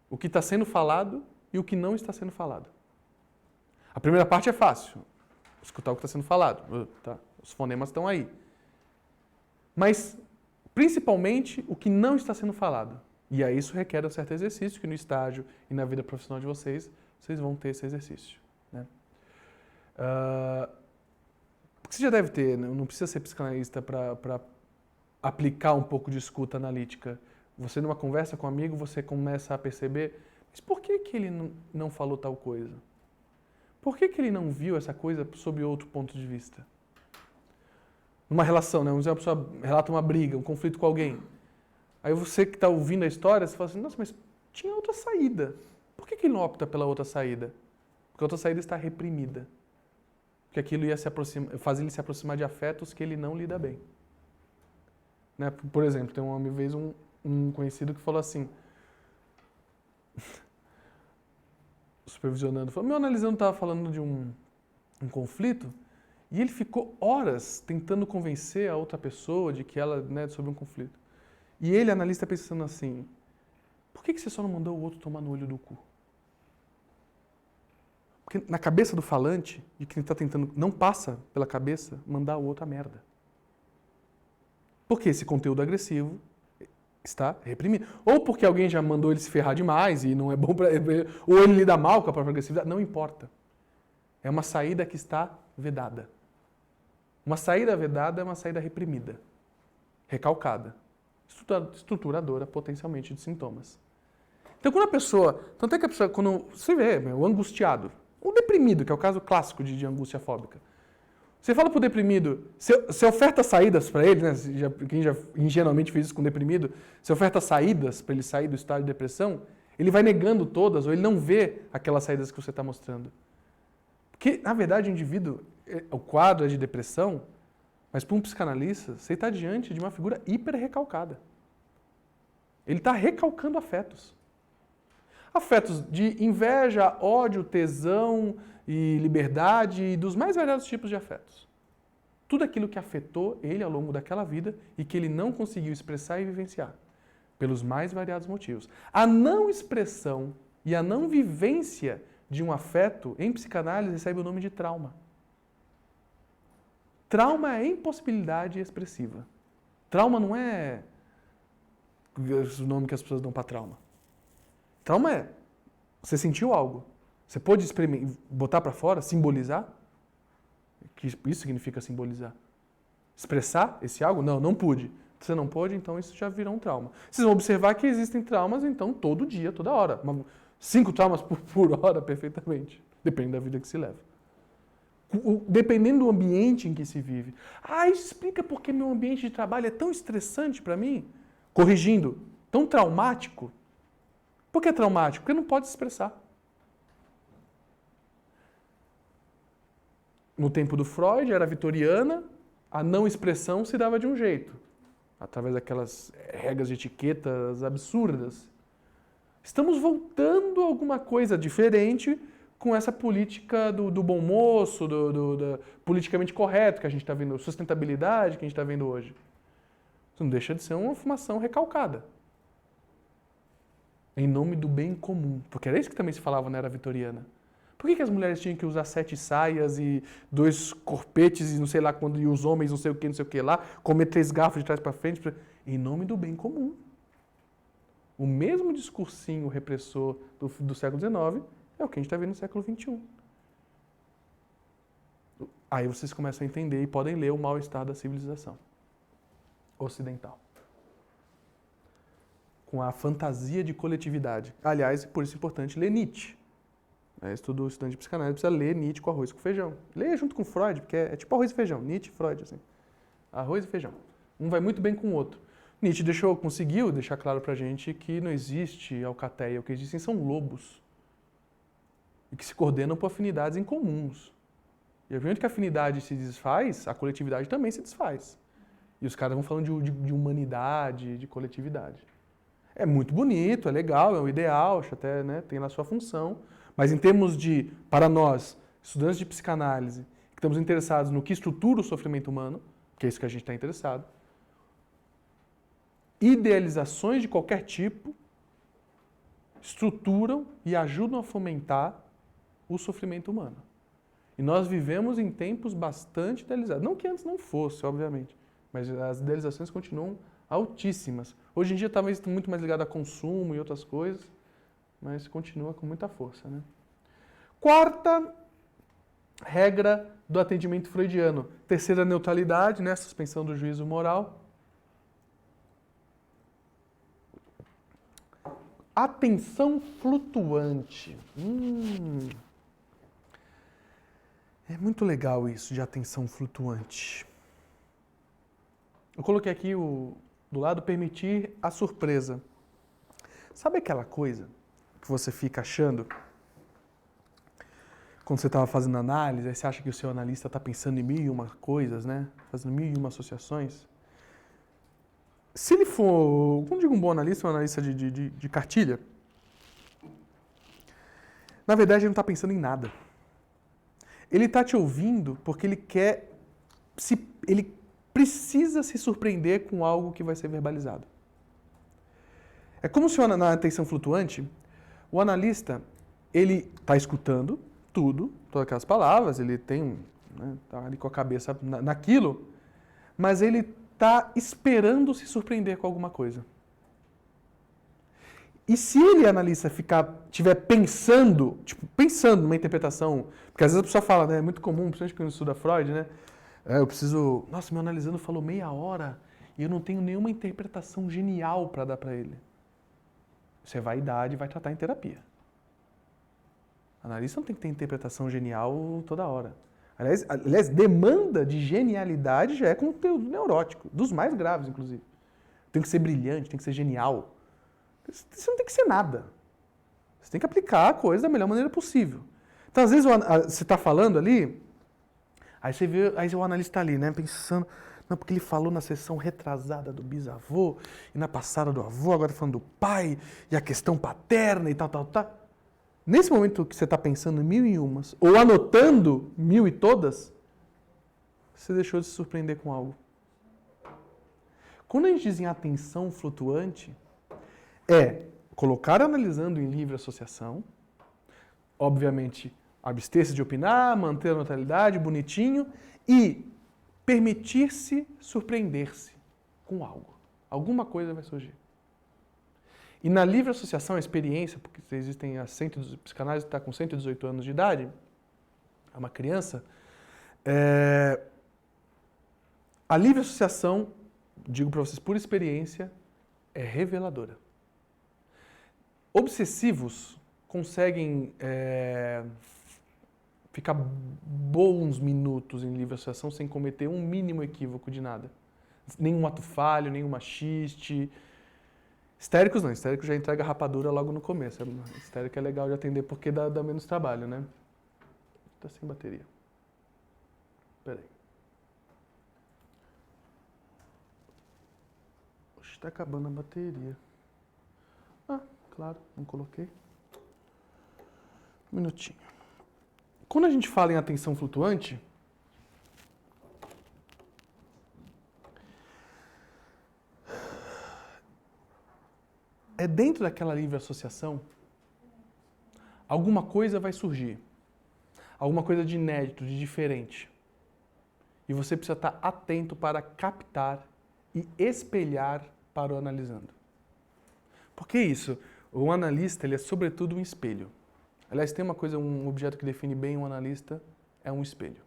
O que está sendo falado e o que não está sendo falado. A primeira parte é fácil. Escutar o que está sendo falado. Tá, os fonemas estão aí. Mas, principalmente, o que não está sendo falado. E aí isso requer um certo exercício, que no estágio e na vida profissional de vocês vão ter esse exercício. Né? Porque você já deve ter, não precisa ser psicanalista para aplicar um pouco de escuta analítica. Você, numa conversa com um amigo, você começa a perceber, mas por que ele não falou tal coisa? Por que ele não viu essa coisa sob outro ponto de vista? Numa relação, né? Vamos dizer, uma pessoa relata uma briga, um conflito com alguém. Aí você que está ouvindo a história, você fala assim, nossa, mas tinha outra saída. Por que ele não opta pela outra saída? Porque a outra saída está reprimida. Porque aquilo ia fazer ele se aproximar de afetos que ele não lida bem. Né? Por exemplo, tem uma vez um conhecido que falou assim, supervisionando, falou, meu analisando estava falando de um conflito, e ele ficou horas tentando convencer a outra pessoa de que ela, né, sobre um conflito. E ele, analista, pensando assim, por que você só não mandou o outro tomar no olho do cu? Porque na cabeça do falante, de quem está tentando, não passa pela cabeça mandar o outro a merda. Porque esse conteúdo agressivo está reprimido. Ou porque alguém já mandou ele se ferrar demais e não é bom para ele, ou ele lida mal com a própria agressividade, não importa. É uma saída que está vedada. Uma saída vedada é uma saída reprimida, recalcada, estruturadora potencialmente de sintomas. Então, quando a pessoa, tanto é que a pessoa, quando você vê, o angustiado, o deprimido, que é o caso clássico de angústia fóbica, você fala pro deprimido, você oferta saídas para ele, né? Quem já ingenuamente fez isso com o deprimido, você oferta saídas para ele sair do estado de depressão, ele vai negando todas, ou ele não vê aquelas saídas que você está mostrando. Porque, na verdade, o indivíduo, o quadro é de depressão, mas para um psicanalista, você está diante de uma figura hiper recalcada. Ele está recalcando afetos. Afetos de inveja, ódio, tesão e liberdade e dos mais variados tipos de afetos. Tudo aquilo que afetou ele ao longo daquela vida e que ele não conseguiu expressar e vivenciar, pelos mais variados motivos. A não expressão e a não vivência de um afeto, em psicanálise, recebe o nome de trauma. Trauma é impossibilidade expressiva. Trauma não é o nome que as pessoas dão para trauma. Trauma é, você sentiu algo, você pôde botar para fora, simbolizar? Que isso significa simbolizar. expressar esse algo? Não, não pude. Você não pôde, então isso já virou um trauma. Vocês vão observar que existem traumas, então, todo dia, toda hora. 5 traumas por hora, perfeitamente. Depende da vida que se leva. Dependendo do ambiente em que se vive. Isso explica por que meu ambiente de trabalho é tão estressante para mim. Corrigindo, tão traumático. Por que traumático? Porque não pode se expressar. No tempo do Freud, era vitoriana, a não expressão se dava de um jeito. Através daquelas regras de etiquetas absurdas. Estamos voltando a alguma coisa diferente com essa política do bom moço, do politicamente correto que a gente está vendo, sustentabilidade que a gente está vendo hoje. Isso não deixa de ser uma formação recalcada. Em nome do bem comum. Porque era isso que também se falava na era vitoriana. Por que as mulheres tinham que usar 7 saias e 2 corpetes e não sei lá quando, e os homens não sei o que lá, comer 3 garfos de trás para frente? Em nome do bem comum. O mesmo discursinho repressor do século XIX é o que a gente está vendo no século XXI. Aí vocês começam a entender e podem ler o mal-estar da civilização ocidental. Com a fantasia de coletividade. Aliás, por isso é importante ler Nietzsche. Estudante de psicanálise precisa ler Nietzsche com arroz e com feijão. Leia junto com Freud, porque é tipo arroz e feijão. Nietzsche e Freud, assim. Arroz e feijão. Um vai muito bem com o outro. Nietzsche conseguiu deixar claro pra gente que não existe alcateia. O que existem são lobos. E que se coordenam por afinidades incomuns. E a que a afinidade se desfaz, a coletividade também se desfaz. E os caras vão falando de humanidade, de coletividade. É muito bonito, é legal, é um ideal, acho até, né, tem lá sua função. Mas em termos de, para nós, estudantes de psicanálise, que estamos interessados no que estrutura o sofrimento humano, que é isso que a gente está interessado, idealizações de qualquer tipo estruturam e ajudam a fomentar o sofrimento humano. E nós vivemos em tempos bastante idealizados. Não que antes não fosse, obviamente, mas as idealizações continuam altíssimas. Hoje em dia talvez muito mais ligado a consumo e outras coisas, mas continua com muita força, né? Quarta regra do atendimento freudiano. Terceira, neutralidade, né? Suspensão do juízo moral. Atenção flutuante. É muito legal isso de atenção flutuante. Eu coloquei aqui do lado permitir a surpresa. Sabe aquela coisa que você fica achando quando você estava fazendo análise, aí você acha que o seu analista está pensando em 1001 coisas, né? Fazendo 1001 associações. Se ele for, como digo, um bom analista, um analista de cartilha, na verdade ele não está pensando em nada. Ele está te ouvindo porque ele ele precisa se surpreender com algo que vai ser verbalizado. É como se na atenção flutuante, o analista, ele está escutando tudo, todas aquelas palavras, ele tem, né, tá ali com a cabeça naquilo, mas ele está esperando se surpreender com alguma coisa. E se ele, analista, estiver pensando numa interpretação, porque às vezes a pessoa fala, né, é muito comum, principalmente quando estuda Freud, né, nossa, meu analisando falou meia hora e eu não tenho nenhuma interpretação genial para dar para ele. Isso é vaidade e vai tratar em terapia. Analista não tem que ter interpretação genial toda hora. Aliás, demanda de genialidade já é conteúdo neurótico, dos mais graves, inclusive. Tem que ser brilhante, tem que ser genial. Você não tem que ser nada. Você tem que aplicar a coisa da melhor maneira possível. Então, às vezes, você está falando ali, aí você vê, aí o analista está ali, né, pensando, não, porque ele falou na sessão retrasada do bisavô, e na passada do avô, agora falando do pai, e a questão paterna e tal. Nesse momento que você está pensando em 1001, ou anotando 1000 e todas, você deixou de se surpreender com algo. Quando a gente diz em atenção flutuante, é colocar analisando em livre associação, obviamente abster-se de opinar, manter a neutralidade, bonitinho, e permitir-se surpreender-se com algo. Alguma coisa vai surgir. E na livre associação, a experiência, porque existem a psicanálise está com 118 anos de idade, é uma criança, A livre associação, digo para vocês por experiência, é reveladora. Obsessivos conseguem ficar bons minutos em livre associação sem cometer um mínimo equívoco de nada. Nenhum ato falho, nenhum machiste. Histéricos não, histérico já entrega rapadura logo no começo. Histérico é legal de atender porque dá menos trabalho, né? Tá sem bateria. Peraí. Oxe, tá acabando a bateria. Ah, claro, não coloquei. Um minutinho. Quando a gente fala em atenção flutuante, é dentro daquela livre associação, alguma coisa vai surgir. Alguma coisa de inédito, de diferente. E você precisa estar atento para captar e espelhar para o analisando. Por que isso? O analista, ele é sobretudo um espelho. Aliás, tem uma coisa, um objeto que define bem um analista, é um espelho.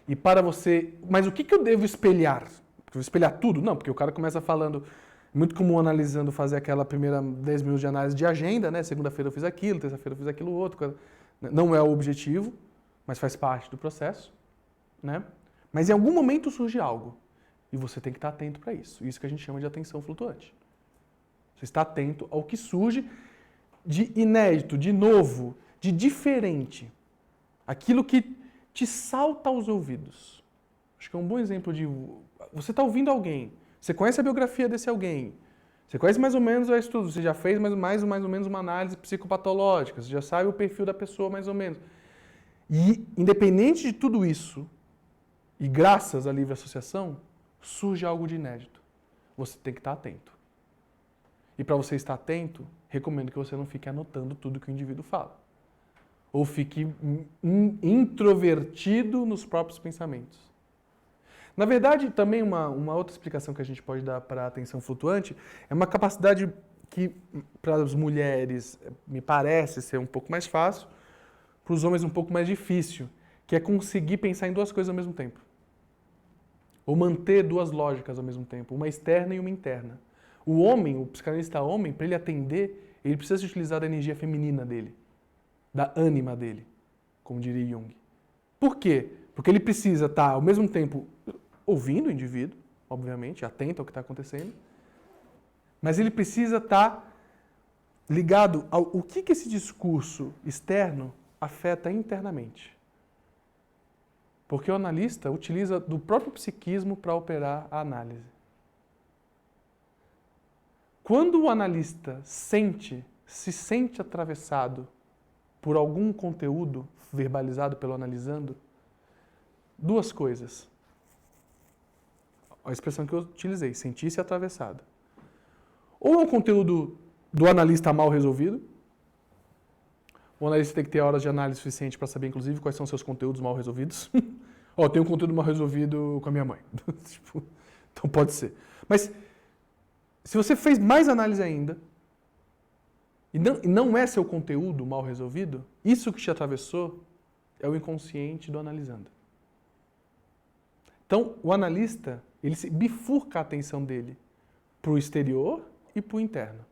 E para você... Mas o que eu devo espelhar? Eu vou espelhar tudo? Não, porque o cara começa falando... Muito comum analisando fazer aquela primeira 10 minutos de análise de agenda, né? Segunda-feira eu fiz aquilo, terça-feira eu fiz aquilo outro. Não é o objetivo, mas faz parte do processo, né? Mas em algum momento surge algo. E você tem que estar atento para isso. Isso que a gente chama de atenção flutuante. Você está atento ao que surge de inédito, de novo, de diferente. Aquilo que te salta aos ouvidos. Acho que é um bom exemplo de... Você está ouvindo alguém, você conhece a biografia desse alguém, você conhece mais ou menos o estudo, você já fez mais ou menos uma análise psicopatológica, você já sabe o perfil da pessoa mais ou menos. E, independente de tudo isso, e graças à livre associação, surge algo de inédito. Você tem que estar atento. E para você estar atento, recomendo que você não fique anotando tudo que o indivíduo fala. Ou fique introvertido nos próprios pensamentos. Na verdade, também uma outra explicação que a gente pode dar para a atenção flutuante é uma capacidade que, para as mulheres, me parece ser um pouco mais fácil, para os homens um pouco mais difícil, que é conseguir pensar em duas coisas ao mesmo tempo. Ou manter duas lógicas ao mesmo tempo, uma externa e uma interna. O homem, o psicanalista homem, para ele atender, ele precisa se utilizar da energia feminina dele, da ânima dele, como diria Jung. Por quê? Porque ele precisa estar, ao mesmo tempo, ouvindo o indivíduo, obviamente, atento ao que está acontecendo, mas ele precisa estar ligado ao que esse discurso externo afeta internamente. Porque o analista utiliza do próprio psiquismo para operar a análise. Quando o analista se sente atravessado por algum conteúdo verbalizado pelo analisando, duas coisas. A expressão que eu utilizei, sentir-se atravessado. Ou é um conteúdo do analista mal resolvido. O analista tem que ter horas de análise suficiente para saber, inclusive, quais são os seus conteúdos mal resolvidos. Tem um conteúdo mal resolvido com a minha mãe. Então pode ser. Mas se você fez mais análise ainda, e não é seu conteúdo mal resolvido, isso que te atravessou é o inconsciente do analisando. Então, o analista, ele se bifurca a atenção dele para o exterior e para o interno.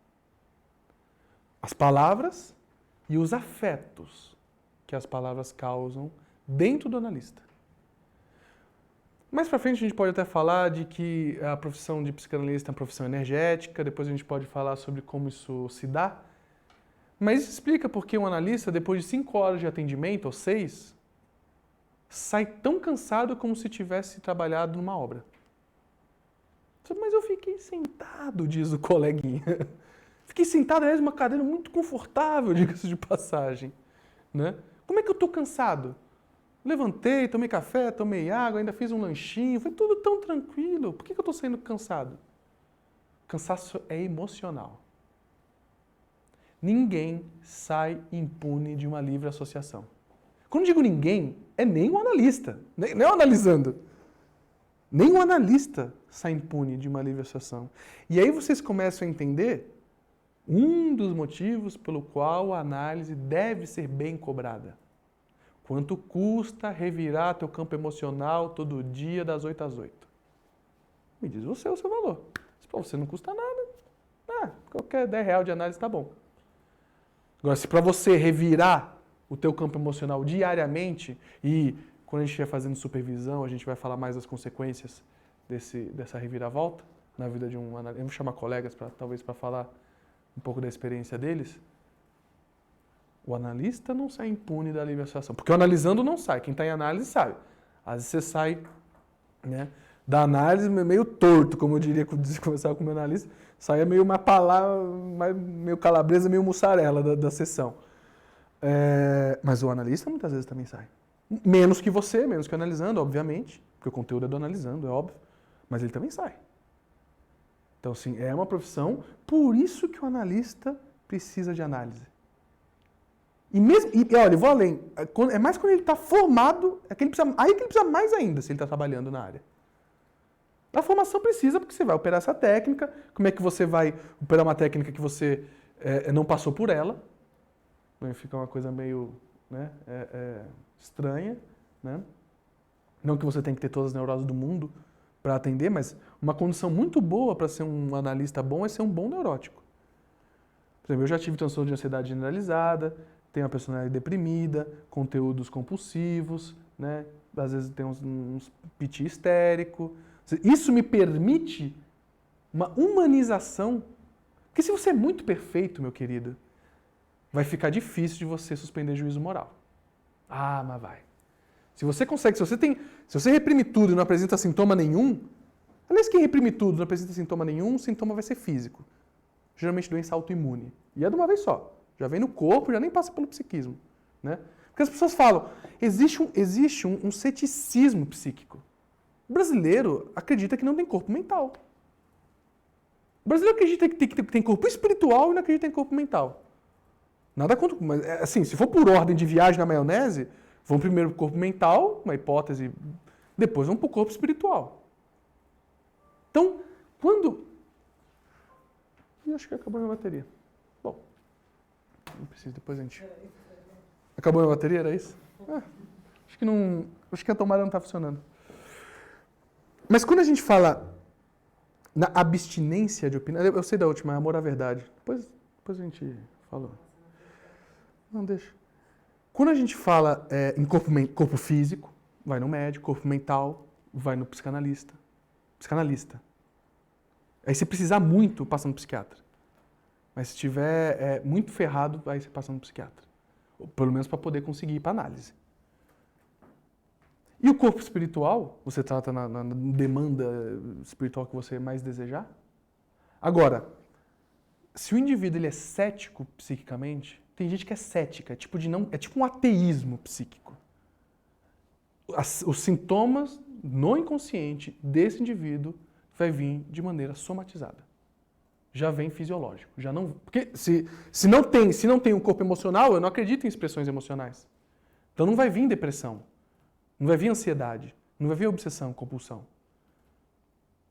As palavras e os afetos que as palavras causam dentro do analista. Mais para frente a gente pode até falar de que a profissão de psicanalista é uma profissão energética, depois a gente pode falar sobre como isso se dá. Mas isso explica por que um analista, depois de 5 horas de atendimento, ou 6, sai tão cansado como se tivesse trabalhado numa obra. Mas eu fiquei sentado, diz o coleguinha. Fiquei sentado, aliás, numa cadeira muito confortável, diga-se de passagem. Né? Como é que eu estou cansado? Levantei, tomei café, tomei água, ainda fiz um lanchinho, foi tudo tão tranquilo. Por que eu estou saindo cansado? Cansaço é emocional. Ninguém sai impune de uma livre associação. Quando digo ninguém, é nem o analista, nem o analisando. Nem o analista sai impune de uma livre associação. E aí vocês começam a entender um dos motivos pelo qual a análise deve ser bem cobrada. Quanto custa revirar teu campo emocional todo dia das 8 às 8? Me diz você o seu valor. Se para você não custa nada, qualquer R$10 de análise tá bom. Agora, se para você revirar o teu campo emocional diariamente, e quando a gente estiver fazendo supervisão, a gente vai falar mais das consequências dessa reviravolta na vida de um analista. Eu vou chamar colegas talvez para falar um pouco da experiência deles. O analista não sai impune da libertação. Porque o analisando não sai. Quem está em análise sabe. Às vezes você sai, né, da análise meio torto, como eu diria quando conversava com o meu analista. Saia meio uma palavra, meio calabresa, meio mussarela da sessão. Mas o analista muitas vezes também sai. Menos que você, menos que o analisando, obviamente. Porque o conteúdo é do analisando, é óbvio. Mas ele também sai. Então, assim, é uma profissão. Por isso que o analista precisa de análise. E olha, eu vou além. É mais quando ele está formado, aí que ele precisa mais ainda, se ele está trabalhando na área. A formação precisa, porque você vai operar essa técnica. Como é que você vai operar uma técnica que você não passou por ela? Fica uma coisa meio, né, estranha. Né? Não que você tenha que ter todas as neuroses do mundo para atender, mas uma condição muito boa para ser um analista bom é ser um bom neurótico. Por exemplo, eu já tive transtorno de ansiedade generalizada, tenho uma personalidade deprimida, conteúdos compulsivos, né? Às vezes tem uns piti histérico. Isso me permite uma humanização. Porque se você é muito perfeito, meu querido, vai ficar difícil de você suspender juízo moral. Ah, mas vai. Se você consegue, se você reprime tudo e não apresenta sintoma nenhum, aliás, quem reprime tudo e não apresenta sintoma nenhum, o sintoma vai ser físico. Geralmente doença autoimune. E é de uma vez só. Já vem no corpo, já nem passa pelo psiquismo. Né? Porque as pessoas falam, existe um ceticismo psíquico. O brasileiro acredita que não tem corpo mental. O brasileiro acredita que tem corpo espiritual e não acredita em corpo mental. Nada contra, mas assim, se for por ordem de viagem na maionese, vão primeiro para o corpo mental, uma hipótese, depois vão para o corpo espiritual. Então, quando... Ih, acho que acabou a minha bateria. Bom, não precisa, depois a gente... Acabou a minha bateria, era isso? Acho que não... Acho que a tomada não está funcionando. Mas quando a gente fala na abstinência de opinião, eu sei da última, é amor à verdade. Depois a gente falou. Não, deixa. Quando a gente fala em corpo físico, vai no médico, corpo mental, vai no psicanalista. Aí se precisar muito, passa no psiquiatra. Mas se estiver muito ferrado, aí você passa no psiquiatra. Ou, pelo menos para poder conseguir ir para análise. E o corpo espiritual, você trata na demanda espiritual que você mais desejar? Agora, se o indivíduo ele é cético psiquicamente, tem gente que é cética, é tipo um ateísmo psíquico. Os sintomas no inconsciente desse indivíduo vai vir de maneira somatizada. Já vem fisiológico. Já não, porque se não tem um corpo emocional, eu não acredito em expressões emocionais. Então não vai vir depressão. Não vai vir ansiedade, não vai vir obsessão, compulsão.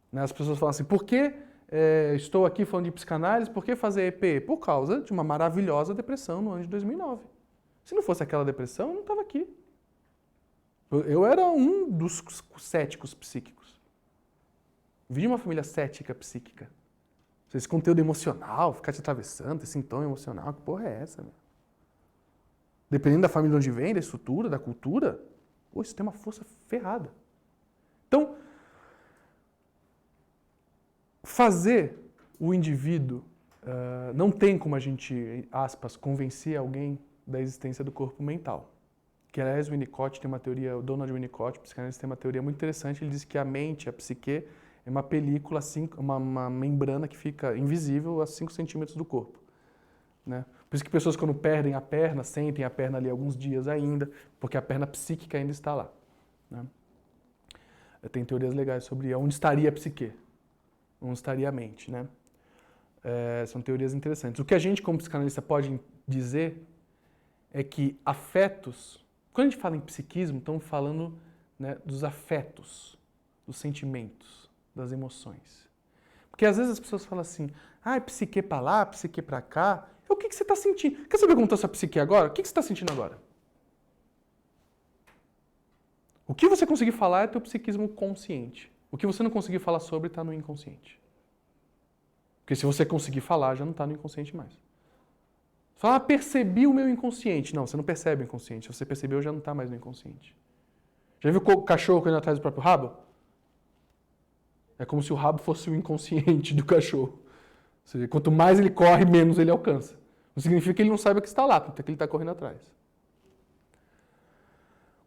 Né? As pessoas falam assim, por que estou aqui falando de psicanálise, por que fazer EP? Por causa de uma maravilhosa depressão no ano de 2009. Se não fosse aquela depressão, eu não estava aqui. Eu era um dos céticos psíquicos. Vim de uma família cética psíquica. Esse conteúdo emocional, ficar te atravessando, esse sintoma emocional, que porra é essa? Meu? Dependendo da família de onde vem, da estrutura, da cultura... Pô, isso tem uma força ferrada. Então, fazer o indivíduo, não tem como a gente, aspas, convencer alguém da existência do corpo mental. Que, aliás, o Winnicott tem uma teoria, o Donald Winnicott, psicanalista, tem uma teoria muito interessante, ele diz que a mente, a psique, é uma película, uma membrana que fica invisível a 5 centímetros do corpo. Né? Por isso que pessoas quando perdem a perna, sentem a perna ali alguns dias ainda, porque a perna psíquica ainda está lá. Né? Tem teorias legais sobre onde estaria a psique, onde estaria a mente. Né? São teorias interessantes. O que a gente como psicanalista pode dizer é que afetos, quando a gente fala em psiquismo, estamos falando, né, dos afetos, dos sentimentos, das emoções. Porque às vezes as pessoas falam assim, é psique para lá, psique para cá. O que você está sentindo? Quer saber como está sua psique agora? O que você está sentindo agora? O que você conseguir falar é teu psiquismo consciente. O que você não conseguir falar sobre está no inconsciente. Porque se você conseguir falar, já não está no inconsciente mais. Você fala, percebi o meu inconsciente. Não, você não percebe o inconsciente. Se você percebeu, já não está mais no inconsciente. Já viu o cachorro correndo atrás do próprio rabo? É como se o rabo fosse o inconsciente do cachorro. Ou seja, quanto mais ele corre, menos ele alcança. Não significa que ele não saiba que está lá, tanto é que ele está correndo atrás.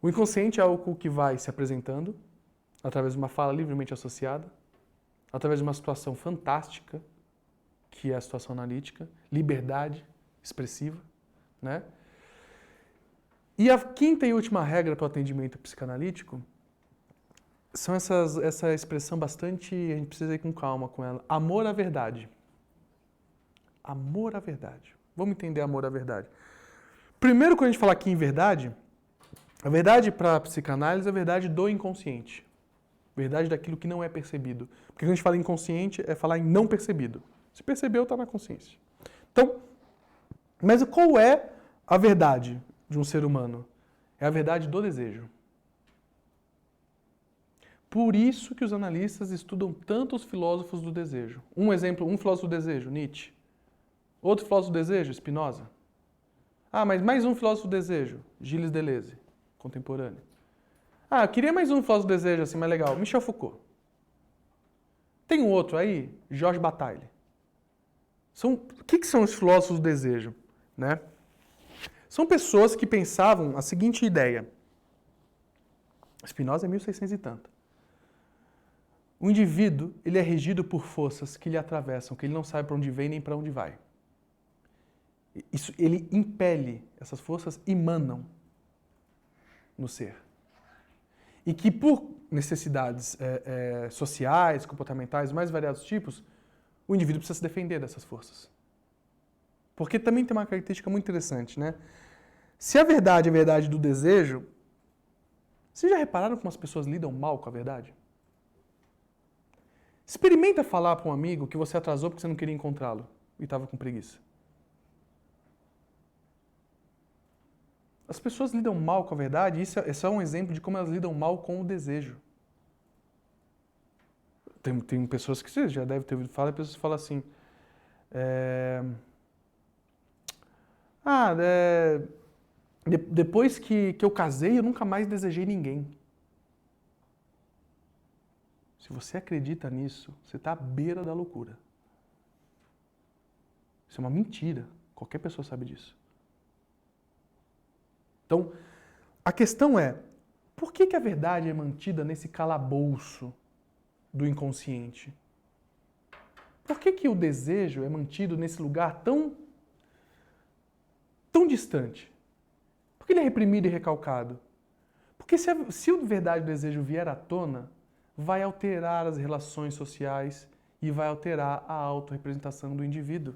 O inconsciente é algo que vai se apresentando através de uma fala livremente associada, através de uma situação fantástica, que é a situação analítica, liberdade expressiva, né? E a quinta e última regra para o atendimento psicanalítico são essa expressão bastante, a gente precisa ir com calma com ela, amor à verdade. Amor à verdade. Vamos entender amor à verdade. Primeiro, quando a gente fala aqui em verdade, a verdade para a psicanálise é a verdade do inconsciente. Verdade daquilo que não é percebido. Porque quando a gente fala inconsciente, é falar em não percebido. Se percebeu, está na consciência. Então, mas qual é a verdade de um ser humano? É a verdade do desejo. Por isso que os analistas estudam tanto os filósofos do desejo. Um exemplo, um filósofo do desejo, Nietzsche. Outro filósofo do desejo, Spinoza. Ah, mas mais um filósofo do desejo, Gilles Deleuze, contemporâneo. Ah, eu queria mais um filósofo do desejo assim, mais legal, Michel Foucault. Tem um outro aí, Georges Bataille. O que são os filósofos do desejo? Né? São pessoas que pensavam a seguinte ideia. Spinoza é 1600 e tanto. O indivíduo, ele é regido por forças que lhe atravessam, que ele não sabe para onde vem nem para onde vai. Isso, ele impele, essas forças emanam no ser. E que por necessidades sociais, comportamentais, mais variados tipos, o indivíduo precisa se defender dessas forças. Porque também tem uma característica muito interessante, né? Se a verdade é a verdade do desejo, vocês já repararam como as pessoas lidam mal com a verdade? Experimenta falar para um amigo que você atrasou porque você não queria encontrá-lo e estava com preguiça. As pessoas lidam mal com a verdade, e isso é só um exemplo de como elas lidam mal com o desejo. Tem pessoas que você já deve ter ouvido falar, pessoas falam assim, depois que eu casei, eu nunca mais desejei ninguém. Se você acredita nisso, você está à beira da loucura. Isso é uma mentira. Qualquer pessoa sabe disso. Então, a questão é, por que a verdade é mantida nesse calabouço do inconsciente? Por que o desejo é mantido nesse lugar tão distante? Por que ele é reprimido e recalcado? Porque se a verdade do desejo vier à tona, vai alterar as relações sociais e vai alterar a autorrepresentação do indivíduo.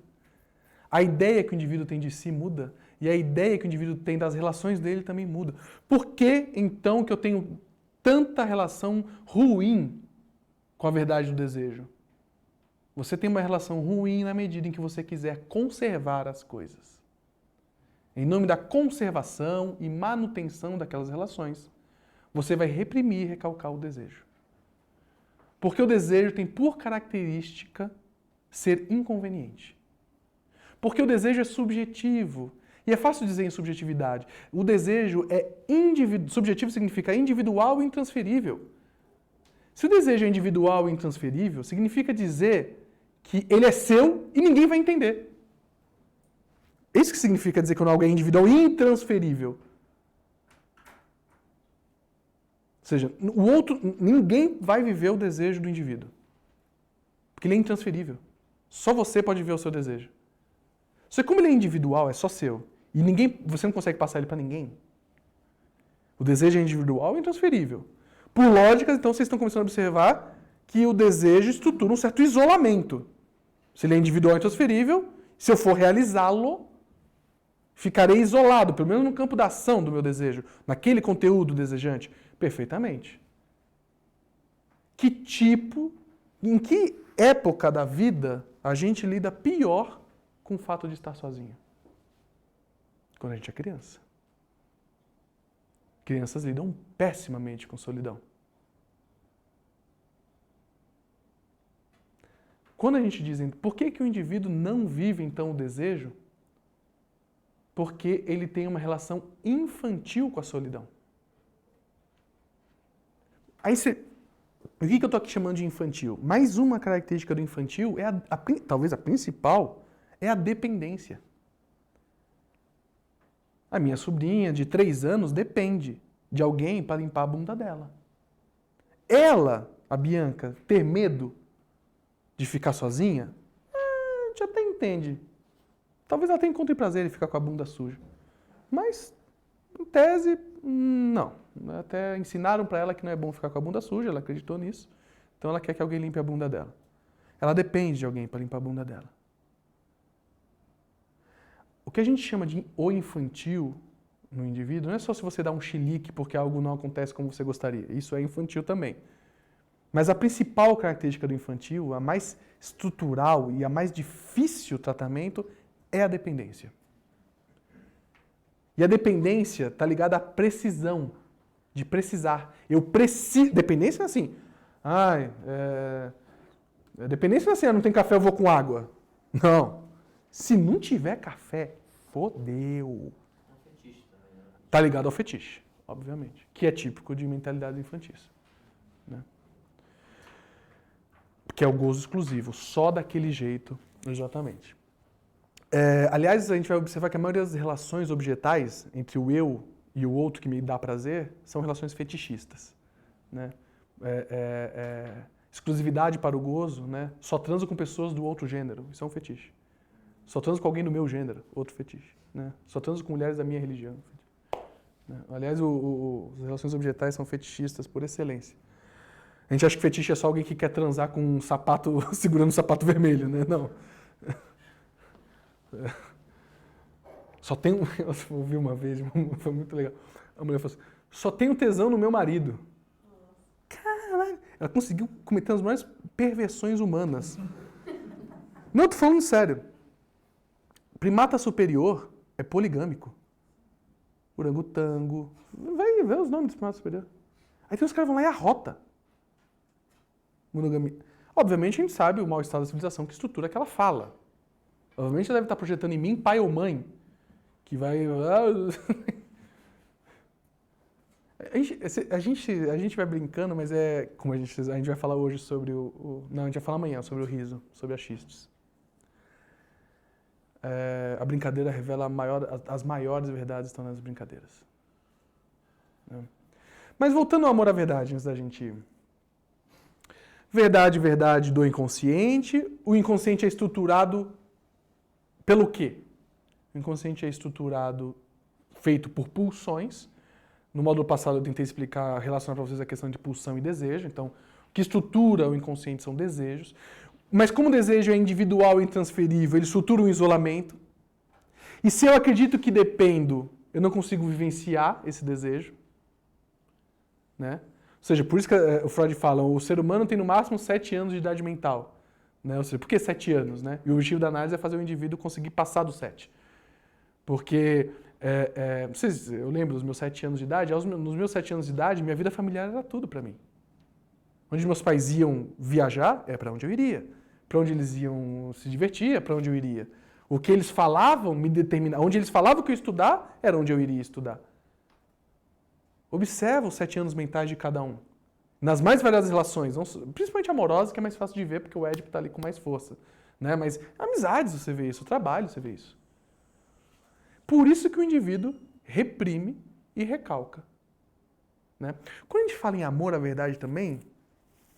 A ideia que o indivíduo tem de si muda e a ideia que o indivíduo tem das relações dele também muda. Por que, então, que eu tenho tanta relação ruim com a verdade do desejo? Você tem uma relação ruim na medida em que você quiser conservar as coisas. Em nome da conservação e manutenção daquelas relações, você vai reprimir e recalcar o desejo. Porque o desejo tem por característica ser inconveniente. Porque o desejo é subjetivo. E é fácil dizer em subjetividade. O desejo é subjetivo significa individual e intransferível. Se o desejo é individual e intransferível, significa dizer que ele é seu e ninguém vai entender. Isso que significa dizer que quando algo é individual e intransferível. Ou seja, o outro, ninguém vai viver o desejo do indivíduo. Porque ele é intransferível. Só você pode viver o seu desejo. Só que como ele é individual, é só seu, e você não consegue passar ele para ninguém, o desejo é individual e intransferível. Por lógica, então, vocês estão começando a observar que o desejo estrutura um certo isolamento. Se ele é individual e intransferível, se eu for realizá-lo, ficarei isolado, pelo menos no campo da ação do meu desejo, naquele conteúdo desejante. Perfeitamente. Em que época da vida a gente lida pior com o fato de estar sozinho? Quando a gente é criança. Crianças lidam pessimamente com solidão. Quando a gente diz, por que o indivíduo não vive então o desejo? Porque ele tem uma relação infantil com a solidão. Aí o que eu estou aqui chamando de infantil? Mais uma característica do infantil, talvez a principal, é a dependência. A minha sobrinha de 3 anos depende de alguém para limpar a bunda dela. Ela, a Bianca, ter medo de ficar sozinha, a gente até entende. Talvez ela tenha encontre prazer em ficar com a bunda suja. Mas, em tese, não. Até ensinaram para ela que não é bom ficar com a bunda suja, ela acreditou nisso. Então ela quer que alguém limpe a bunda dela. Ela depende de alguém para limpar a bunda dela. O que a gente chama de o infantil no indivíduo não é só se você dá um chilique porque algo não acontece como você gostaria. Isso é infantil também. Mas a principal característica do infantil, a mais estrutural e a mais difícil tratamento, é a dependência. E a dependência está ligada à precisão, de precisar. Eu preciso... Dependência é assim. Dependência não é assim, não tem café, eu vou com água. Não. Se não tiver café, fodeu. Está ligado ao fetiche, obviamente. Que é típico de mentalidade infantis. Né? Que é o gozo exclusivo, só daquele jeito, exatamente. Aliás, a gente vai observar que a maioria das relações objetais entre o eu e o outro que me dá prazer são relações fetichistas. Né? Exclusividade para o gozo, né? Só transo com pessoas do outro gênero, isso é um fetiche. Só transo com alguém do meu gênero, outro fetiche. Né? Só transo com mulheres da minha religião. Né? Aliás, as relações objetais são fetichistas por excelência. A gente acha que fetiche é só alguém que quer transar com um sapato, segurando um sapato vermelho, né? Não. Só tem eu ouvi uma vez, foi muito legal. A mulher falou assim, só tenho tesão no meu marido. Caralho! Ela conseguiu cometer as maiores perversões humanas. Não, tô falando sério. Primata superior é poligâmico. Orangotango. Vai ver os nomes do primata superior. Aí tem os caras que vão lá e arrota. Monogamia. Obviamente a gente sabe o mau estado da civilização que estrutura aquela fala. Obviamente ela deve estar projetando em mim pai ou mãe. Que vai... A gente vai brincando, mas como a gente vai falar hoje sobre Não, a gente vai falar amanhã sobre o riso, sobre achistes. A brincadeira revela as maiores verdades estão nas brincadeiras. Mas voltando ao amor à verdade, antes da gente ir. Verdade do inconsciente. O inconsciente é estruturado pelo quê? O inconsciente é estruturado, feito por pulsões. No módulo passado eu tentei explicar, relacionar para vocês a questão de pulsão e desejo. Então, o que estrutura o inconsciente são desejos. Mas como o desejo é individual e intransferível, ele estrutura um isolamento. E se eu acredito que dependo, eu não consigo vivenciar esse desejo. Né? Ou seja, por isso que o Freud fala, o ser humano tem no máximo 7 anos de idade mental. Né? Ou seja, por que 7 anos? Né? E o objetivo da análise é fazer o indivíduo conseguir passar dos 7. Porque, eu lembro dos meus 7 anos de idade, nos meus 7 anos de idade, minha vida familiar era tudo para mim. Onde meus pais iam viajar, é para onde eu iria. Para onde eles iam se divertir, é para onde eu iria. O que eles falavam me determinava. Onde eles falavam que eu ia estudar, era onde eu iria estudar. Observa os 7 anos mentais de cada um. Nas mais variadas relações, principalmente amorosas, que é mais fácil de ver, porque o Édipo está ali com mais força. Né? Mas amizades você vê isso, o trabalho você vê isso. Por isso que o indivíduo reprime e recalca. Né? Quando a gente fala em amor à verdade também,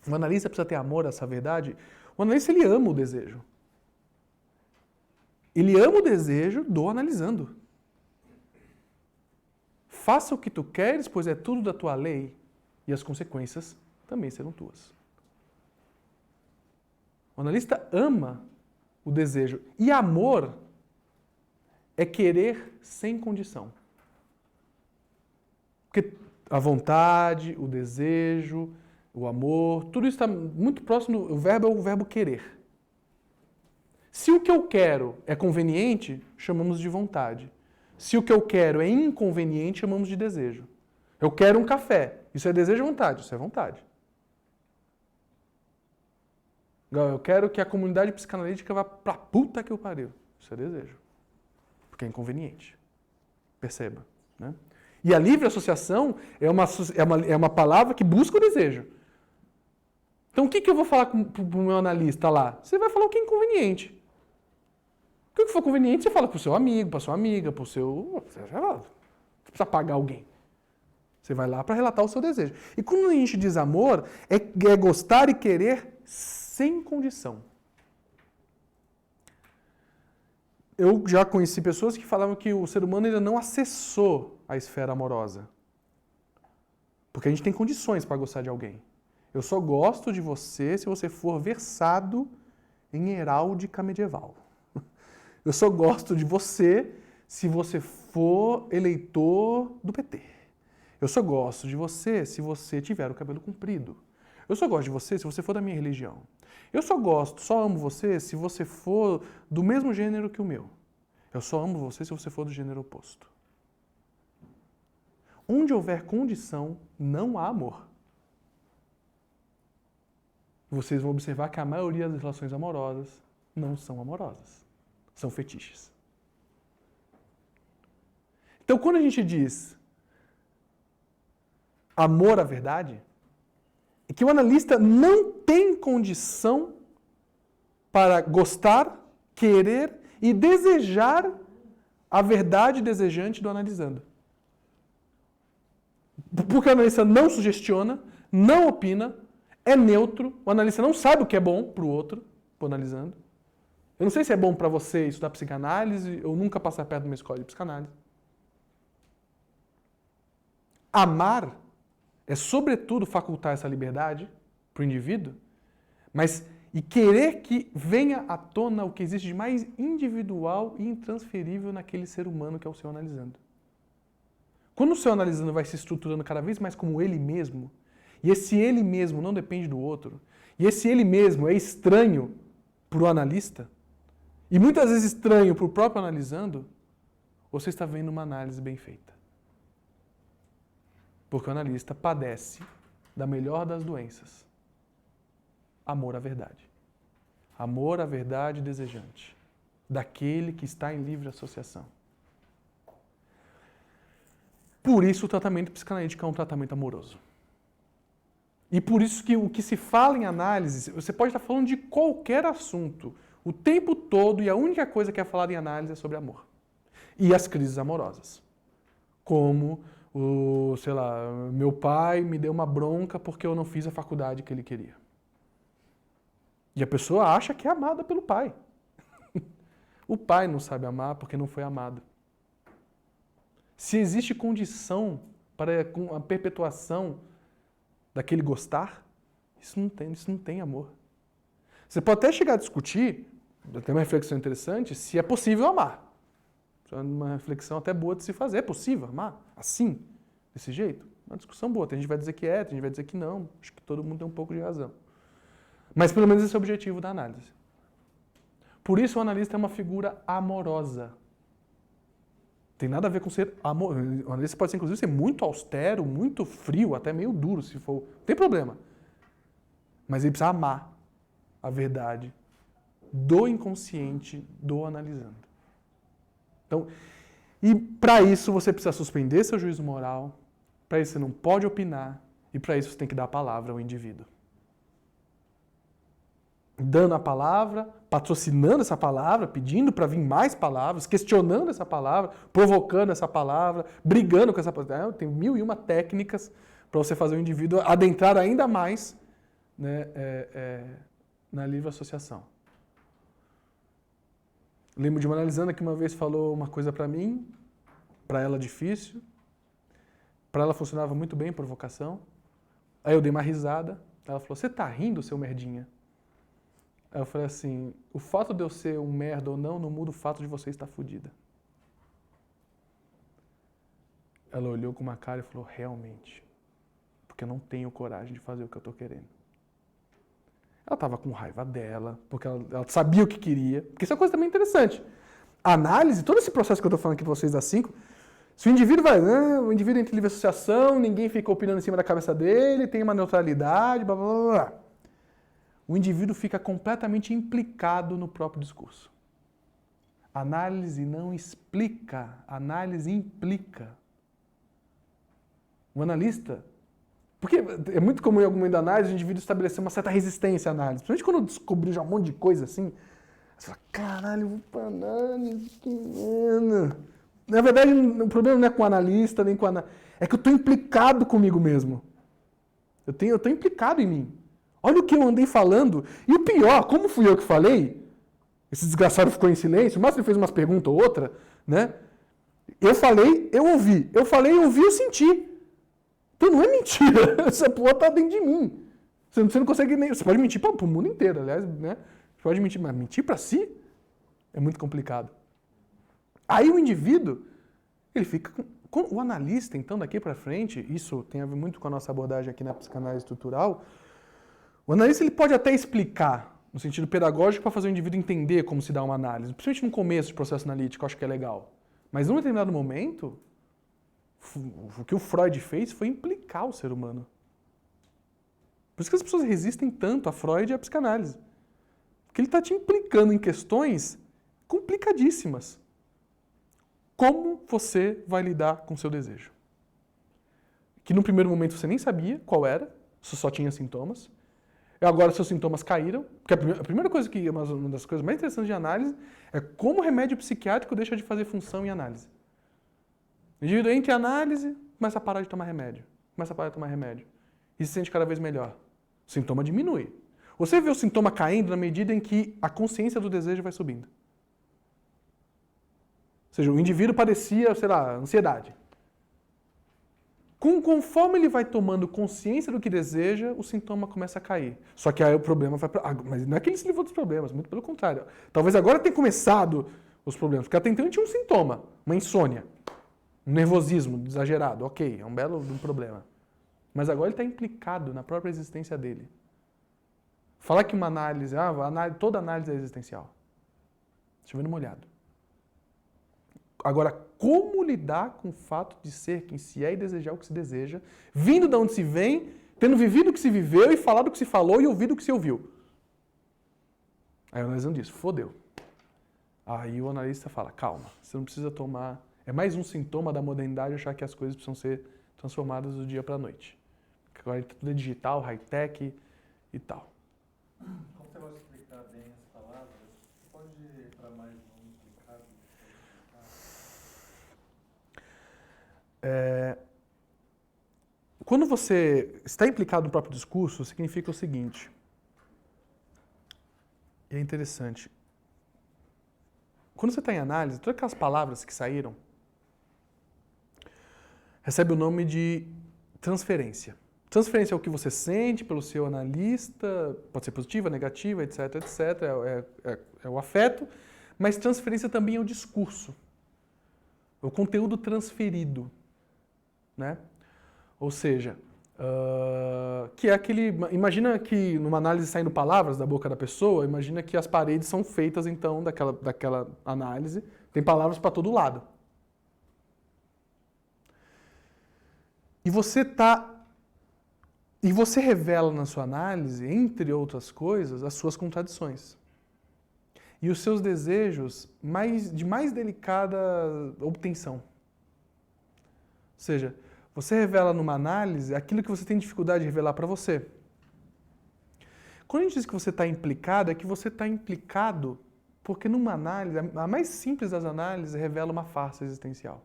o analista precisa ter amor a essa verdade. O analista, ele ama o desejo. Ele ama o desejo do analisando. Faça o que tu queres, pois é tudo da tua lei, e as consequências também serão tuas. O analista ama o desejo. E amor é querer sem condição. Porque a vontade, o desejo, o amor, tudo isso está muito próximo, o verbo é o verbo querer. Se o que eu quero é conveniente, chamamos de vontade. Se o que eu quero é inconveniente, chamamos de desejo. Eu quero um café. Isso é desejo ou vontade? Isso é vontade. Eu quero que a comunidade psicanalítica vá pra puta que eu pariu. Isso é desejo. Porque é inconveniente. Perceba. Né? E a livre associação é uma palavra que busca o desejo. Então o que eu vou falar pro meu analista lá? Você vai falar o que é inconveniente. O que for conveniente, você fala pro seu amigo, pra sua amiga, pro seu... Você precisa pagar alguém. Você vai lá para relatar o seu desejo. E quando a gente diz amor, é gostar e querer sem condição. Eu já conheci pessoas que falavam que o ser humano ainda não acessou a esfera amorosa. Porque a gente tem condições para gostar de alguém. Eu só gosto de você se você for versado em heráldica medieval. Eu só gosto de você se você for eleitor do PT. Eu só gosto de você se você tiver o cabelo comprido. Eu só gosto de você se você for da minha religião. Eu só amo você se você for do mesmo gênero que o meu. Eu só amo você se você for do gênero oposto. Onde houver condição, não há amor. Vocês vão observar que a maioria das relações amorosas não são amorosas. São fetiches. Então, quando a gente diz amor à verdade, é que o analista não tem condição para gostar, querer e desejar a verdade desejante do analisando. Porque o analista não sugestiona, não opina, é neutro, o analista não sabe o que é bom para o outro, para o analisando. Eu não sei se é bom para você estudar psicanálise ou nunca passar perto de uma escola de psicanálise. Amar é, sobretudo, facultar essa liberdade para o indivíduo, mas e querer que venha à tona o que existe de mais individual e intransferível naquele ser humano que é o seu analisando. Quando o seu analisando vai se estruturando cada vez mais como ele mesmo, e esse ele mesmo não depende do outro, e esse ele mesmo é estranho para o analista, e muitas vezes estranho para o próprio analisando, você está vendo uma análise bem feita. Porque o analista padece da melhor das doenças. Amor à verdade. Amor à verdade desejante. Daquele que está em livre associação. Por isso o tratamento psicanalítico é um tratamento amoroso. E por isso que o que se fala em análise, você pode estar falando de qualquer assunto, o tempo todo, e a única coisa que é falada em análise é sobre amor. E as crises amorosas. Como, sei lá, meu pai me deu uma bronca porque eu não fiz a faculdade que ele queria. E a pessoa acha que é amada pelo pai. O pai não sabe amar porque não foi amado. Se existe condição para a perpetuação daquele gostar, isso não tem amor. Você pode até chegar a discutir, tem uma reflexão interessante, se é possível amar. É uma reflexão até boa de se fazer. É possível amar assim, desse jeito? Uma discussão boa. Tem gente que vai dizer que é, tem gente que vai dizer que não. Acho que todo mundo tem um pouco de razão. Mas pelo menos esse é o objetivo da análise. Por isso o analista é uma figura amorosa. Tem nada a ver com ser amor. O analista pode ser, inclusive, ser muito austero, muito frio, até meio duro, se for. Não tem problema. Mas ele precisa amar a verdade do inconsciente do analisando. Então, e para isso você precisa suspender seu juízo moral, para isso você não pode opinar, e para isso você tem que dar a palavra ao indivíduo. Dando a palavra, patrocinando essa palavra, pedindo para vir mais palavras, questionando essa palavra, provocando essa palavra, brigando com essa palavra. Tem 1001 técnicas para você fazer o indivíduo adentrar ainda mais, né, na livre associação. Lembro de uma analisanda que uma vez falou uma coisa para mim, para ela difícil, para ela funcionava muito bem, provocação. Aí eu dei uma risada, ela falou, você tá rindo, seu merdinha? Aí eu falei assim, o fato de eu ser um merda ou não muda o fato de você estar fodida. Ela olhou com uma cara e falou, realmente, porque eu não tenho coragem de fazer o que eu tô querendo. Ela estava com raiva dela, porque ela sabia o que queria, porque isso é uma coisa também interessante. A análise, todo esse processo que eu tô falando aqui pra vocês das 5, Se o indivíduo o indivíduo entra em livre associação, ninguém fica opinando em cima da cabeça dele, tem uma neutralidade, blá, blá, blá, blá. O indivíduo fica completamente implicado no próprio discurso. Análise não explica, análise implica. O analista... Porque é muito comum em algum momento da análise o indivíduo estabelecer uma certa resistência à análise. Principalmente quando descobriu já um monte de coisa assim. Você fala, caralho, eu vou pra análise, que merda. Na verdade, o problema não é com o analista, nem com a análise. É que eu estou implicado comigo mesmo. Eu estou implicado em mim. Olha o que eu andei falando. E o pior, como fui eu que falei, esse desgraçado ficou em silêncio, mas ele fez umas perguntas ou outra, né? Eu falei, eu ouvi. Eu falei, eu ouvi, eu senti. Então não é mentira. Essa porra tá dentro de mim. Você não consegue nem... Você pode mentir para o mundo inteiro, aliás, né? Você pode mentir, mas mentir para si é muito complicado. Aí o indivíduo, ele fica... O analista, então, daqui para frente, isso tem a ver muito com a nossa abordagem aqui na psicanálise estrutural, o analista ele pode até explicar, no sentido pedagógico, para fazer o indivíduo entender como se dá uma análise. Principalmente no começo do processo analítico, eu acho que é legal. Mas num determinado momento, o que o Freud fez foi implicar o ser humano. Por isso que as pessoas resistem tanto a Freud e à psicanálise. Porque ele está te implicando em questões complicadíssimas. Como você vai lidar com o seu desejo? Que no primeiro momento você nem sabia qual era, você só tinha sintomas. E agora seus sintomas caíram. Porque a primeira coisa que, uma das coisas mais interessantes de análise é como o remédio psiquiátrico deixa de fazer função em análise. O indivíduo entra em análise, começa a parar de tomar remédio. Começa a parar de tomar remédio. E se sente cada vez melhor. O sintoma diminui. Você vê o sintoma caindo na medida em que a consciência do desejo vai subindo. Ou seja, o indivíduo padecia, sei lá, ansiedade. Conforme ele vai tomando consciência do que deseja, o sintoma começa a cair. Só que aí o problema vai para... Mas não é que ele se livrou dos problemas, muito pelo contrário. Talvez agora tenha começado os problemas, porque até então ele tinha um sintoma, uma insônia, um nervosismo exagerado. Ok, é um belo problema. Mas agora ele está implicado na própria existência dele. Falar que uma análise, toda análise é existencial. Chovendo molhado. Agora, como lidar com o fato de ser quem se é e desejar o que se deseja, vindo de onde se vem, tendo vivido o que se viveu e falado o que se falou e ouvido o que se ouviu? Aí o analista diz, fodeu. Aí o analista fala, calma, você não precisa tomar... É mais um sintoma da modernidade achar que as coisas precisam ser transformadas do dia para a noite. Agora tudo é digital, high-tech e tal. Como você vai explicar bem as palavras, você pode ir para mais um explicado? Quando você está implicado no próprio discurso, significa o seguinte. E é interessante. Quando você está em análise, todas aquelas palavras que saíram recebem o nome de transferência. Transferência é o que você sente pelo seu analista, pode ser positiva, negativa, etc, etc. É o afeto, mas transferência também é o discurso. É o conteúdo transferido. Né? Ou seja, que é aquele... Imagina que numa análise saindo palavras da boca da pessoa, imagina que as paredes são feitas então daquela análise, tem palavras para todo lado. E você revela na sua análise, entre outras coisas, as suas contradições. E os seus desejos de mais delicada obtenção. Ou seja, você revela numa análise aquilo que você tem dificuldade de revelar para você. Quando a gente diz que você está implicado, é que você está implicado porque numa análise, a mais simples das análises revela uma farsa existencial.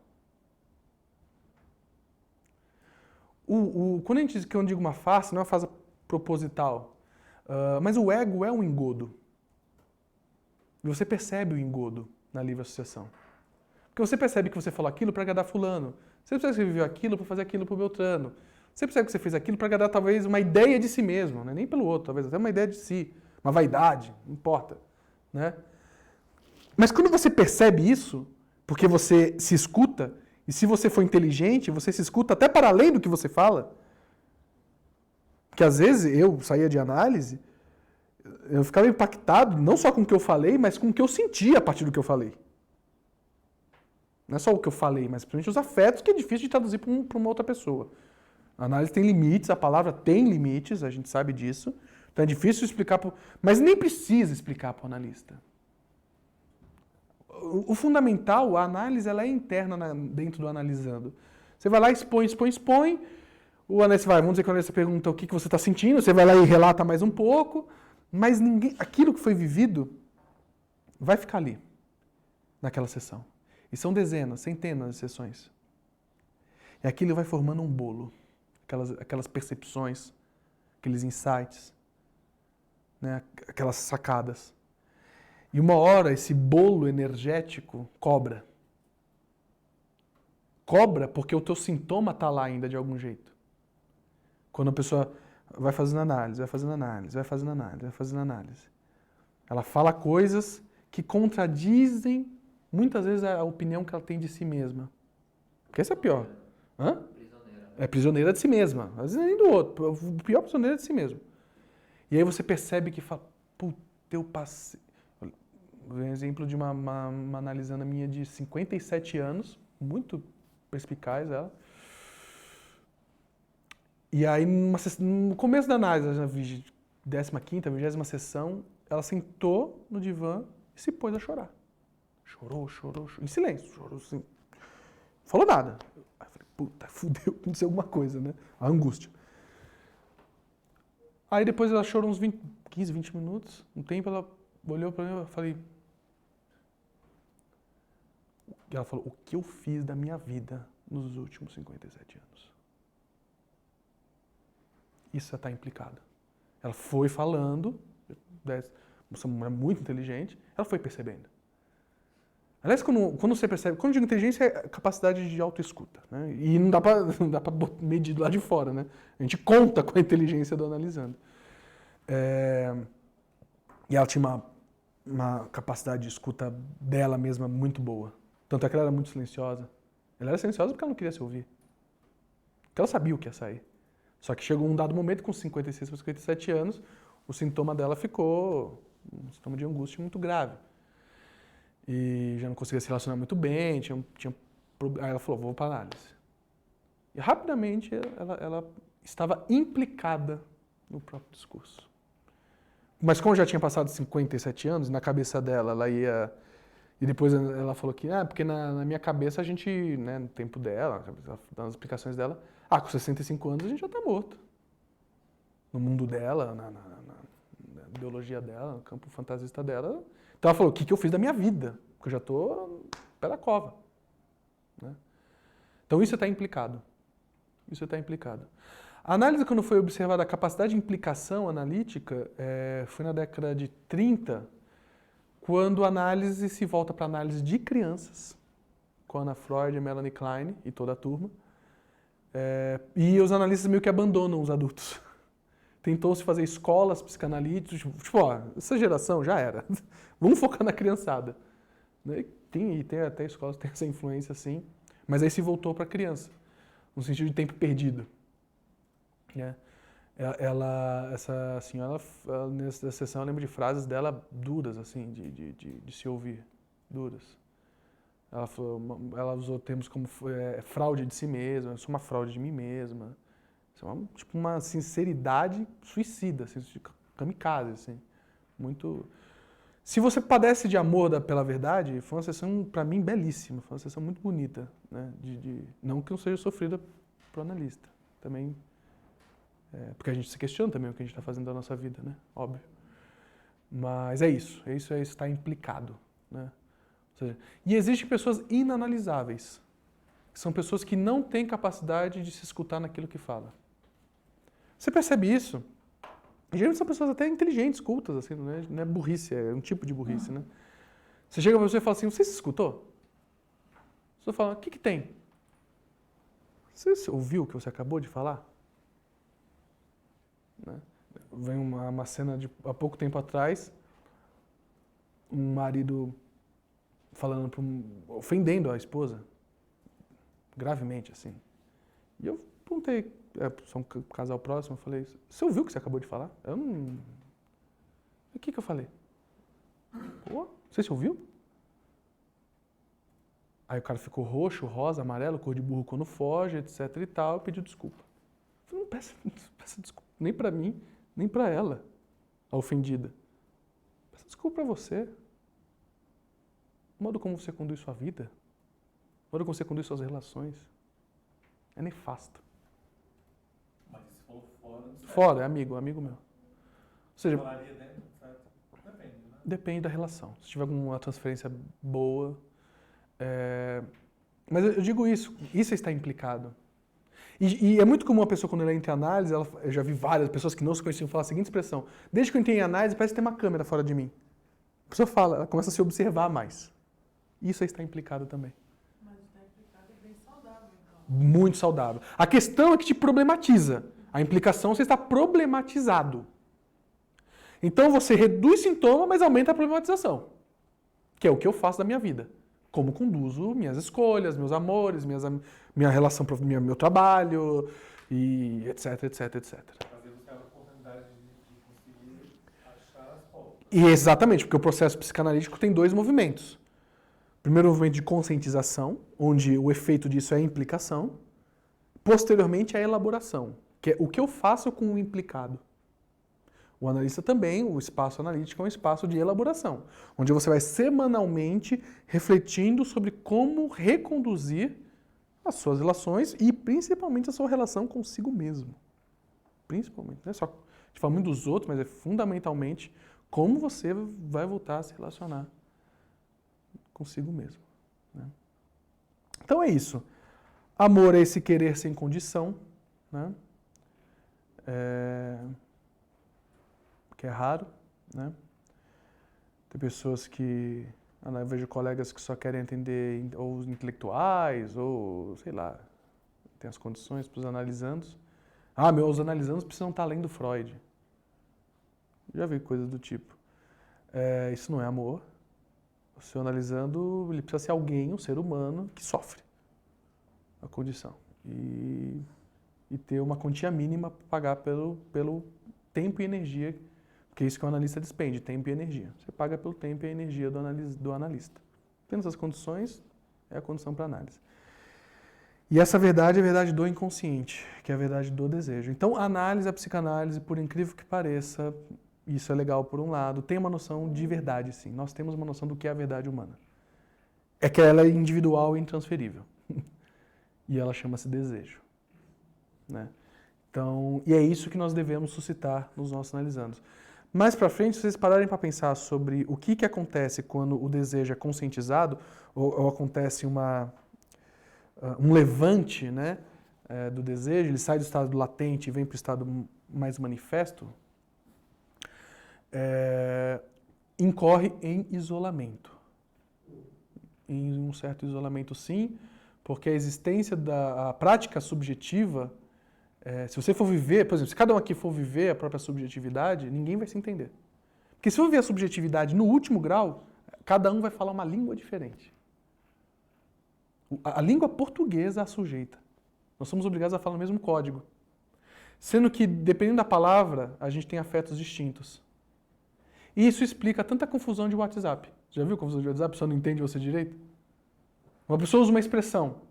Quando eu digo uma farsa, não é uma farsa proposital, mas o ego é um engodo. E você percebe o engodo na livre associação. Porque você percebe que você falou aquilo para agradar fulano. Você percebe que você viveu aquilo para fazer aquilo para o Beltrano. Você percebe que você fez aquilo para agradar talvez uma ideia de si mesmo, né? Nem pelo outro, talvez até uma ideia de si, uma vaidade, não importa. Né? Mas quando você percebe isso, porque você se escuta, e se você for inteligente, você se escuta até para além do que você fala, que às vezes eu saía de análise, eu ficava impactado não só com o que eu falei, mas com o que eu sentia a partir do que eu falei. Não é só o que eu falei, mas principalmente os afetos, que é difícil de traduzir para uma outra pessoa. A análise tem limites, a palavra tem limites, a gente sabe disso. Então é difícil explicar, mas nem precisa explicar para o analista. O fundamental, a análise, ela é interna dentro do analisando. Você vai lá, expõe. O analista vai, vamos dizer que o analista pergunta o que você está sentindo, você vai lá e relata mais um pouco, mas aquilo que foi vivido vai ficar ali, naquela sessão. E são dezenas, centenas de sessões. E aquilo vai formando um bolo. Aquelas percepções, aqueles insights, né? Aquelas sacadas. E uma hora esse bolo energético cobra. Cobra porque o teu sintoma está lá ainda de algum jeito. Quando a pessoa vai fazendo análise, ela fala coisas que contradizem muitas vezes a opinião que ela tem de si mesma. Porque essa é a pior. Hã? É prisioneira de si mesma. Às vezes nem do outro. O pior prisioneiro é de si mesmo. E aí você percebe que fala, puta, eu passei... Um exemplo de uma analisanda minha de 57 anos, muito perspicaz ela. E aí, no começo da análise, na 15ª, 20ª sessão, ela sentou no divã e se pôs a chorar. Chorou, em silêncio, chorou assim. Falou nada. Aí eu falei, puta, fudeu, aconteceu alguma coisa, né? A angústia. Aí depois ela chorou uns 15, 20 minutos. Um tempo ela olhou pra mim e eu falei... E ela falou, o que eu fiz da minha vida nos últimos 57 anos? Isso está implicado. Ela foi falando, uma mulher muito inteligente, ela foi percebendo. Aliás, quando você percebe, quando eu digo inteligência, é capacidade de autoescuta, né? E não dá para medir do lado de fora, né? A gente conta com a inteligência do analisando. E ela tinha uma capacidade de escuta dela mesma muito boa. Tanto é que ela era muito silenciosa. Ela era silenciosa porque ela não queria se ouvir. Porque ela sabia o que ia sair. Só que chegou um dado momento, com 56 para 57 anos, o sintoma dela ficou um sintoma de angústia muito grave. E já não conseguia se relacionar muito bem, aí ela falou, vou para análise. E rapidamente ela estava implicada no próprio discurso. Mas como já tinha passado 57 anos, na cabeça dela, ela ia... E depois ela falou que, porque na minha cabeça a gente, né, no tempo dela, nas explicações dela, com 65 anos a gente já está morto. No mundo dela, na biologia dela, no campo fantasista dela. Então ela falou, o que eu fiz da minha vida? Porque eu já estou pé da cova. Né? Então isso está implicado. A análise, quando foi observada a capacidade de implicação analítica, foi na década de 30, quando a análise se volta para a análise de crianças, com Anna Freud, Melanie Klein e toda a turma. E os analistas meio que abandonam os adultos. Tentou-se fazer escolas psicanalíticas, essa geração já era. Vamos focar na criançada. Tem até escolas que têm essa influência assim, mas aí se voltou para a criança, no sentido de tempo perdido. Essa senhora, nessa sessão, eu lembro de frases dela duras, assim, de se ouvir, duras. Ela usou termos como fraude de si mesma, eu sou uma fraude de mim mesma. Isso é uma sinceridade suicida, assim, kamikaze, assim. Muito... Se você padece de amor pela verdade, foi uma sessão, para mim, belíssima. Foi uma sessão muito bonita, né? Não que não seja sofrida para o analista. Também... porque a gente se questiona também o que a gente está fazendo da nossa vida, né? Óbvio. Mas é isso está implicado, né? Ou seja, e existem pessoas inanalisáveis, que são pessoas que não têm capacidade de se escutar naquilo que fala. Você percebe isso? Geralmente são pessoas até inteligentes, cultas, assim, não é burrice, é um tipo de burrice, né? Você chega para você e fala assim, você se escutou? Você fala, o que tem? Você ouviu o que você acabou de falar? Né? Vem uma cena de há pouco tempo atrás, um marido falando ofendendo a esposa, gravemente, assim. E eu perguntei, sou um casal próximo, eu falei, você ouviu o que você acabou de falar? Eu não... O que eu falei? Você se ouviu? Aí o cara ficou roxo, rosa, amarelo, cor de burro quando foge, etc e tal, e pediu desculpa. Eu falei, não peça desculpa, nem pra mim, nem pra ela, a ofendida. Peça desculpa pra você. O modo como você conduz sua vida, o modo como você conduz suas relações, é nefasto. Mas se for fora, não sei. Fora, é amigo meu. Ou seja, Falaria dentro, certo? Depende, né? depende da relação. Se tiver alguma transferência boa. Mas eu digo isso está implicado. E é muito comum a pessoa, quando ela entra em análise, eu já vi várias pessoas que não se conheciam falar a seguinte expressão: desde que eu entrei em análise, parece que tem uma câmera fora de mim. A pessoa fala, ela começa a se observar mais. Isso está implicado também. Mas está implicado é bem saudável, então. Muito saudável. A questão é que te problematiza. A implicação, você está problematizado. Então você reduz sintoma, mas aumenta a problematização. Que é o que eu faço da minha vida. Como conduzo minhas escolhas, meus amores, minha relação, meu trabalho, e etc, etc, etc. Fazer buscar a oportunidade de conseguir achar as voltas. E exatamente, porque o processo psicanalítico tem dois movimentos. Primeiro, o movimento de conscientização, onde o efeito disso é a implicação. Posteriormente, a elaboração, que é o que eu faço com o implicado. O analista também, o espaço analítico é um espaço de elaboração, onde você vai semanalmente refletindo sobre como reconduzir as suas relações e principalmente a sua relação consigo mesmo. Principalmente, não é só, a gente fala muito dos outros, mas é fundamentalmente como você vai voltar a se relacionar consigo mesmo. Né? Então é isso. Amor é esse querer sem condição, né? Que é raro, né? Tem pessoas que, eu vejo colegas que só querem atender ou os intelectuais, ou, sei lá, tem as condições para os analisandos. Os analisandos precisam estar além do Freud. Já vi coisas do tipo. Isso não é amor. O seu analisando, ele precisa ser alguém, um ser humano, que sofre a condição. E ter uma quantia mínima para pagar pelo tempo e energia, porque é isso que o analista despende, tempo e energia. Você paga pelo tempo e a energia do analista. Tendo essas condições, é a condição para análise. E essa verdade é a verdade do inconsciente, que é a verdade do desejo. Então, a análise, a psicanálise, por incrível que pareça, isso é legal por um lado, tem uma noção de verdade, sim. Nós temos uma noção do que é a verdade humana. É que ela é individual e intransferível. E ela chama-se desejo. Né? Então, e é isso que nós devemos suscitar nos nossos analisandos. Mais para frente, se vocês pararem para pensar sobre o que acontece quando o desejo é conscientizado, ou acontece um levante, né, do desejo, ele sai do estado latente e vem para o estado mais manifesto, incorre em isolamento. Em um certo isolamento, sim, porque a existência da prática subjetiva, se você for viver, por exemplo, se cada um aqui for viver a própria subjetividade, ninguém vai se entender. Porque se for viver a subjetividade no último grau, cada um vai falar uma língua diferente. A língua portuguesa é a sujeita. Nós somos obrigados a falar o mesmo código. Sendo que, dependendo da palavra, a gente tem afetos distintos. E isso explica tanta confusão de WhatsApp. Já viu a confusão de WhatsApp? A pessoa não entende você direito? Uma pessoa usa uma expressão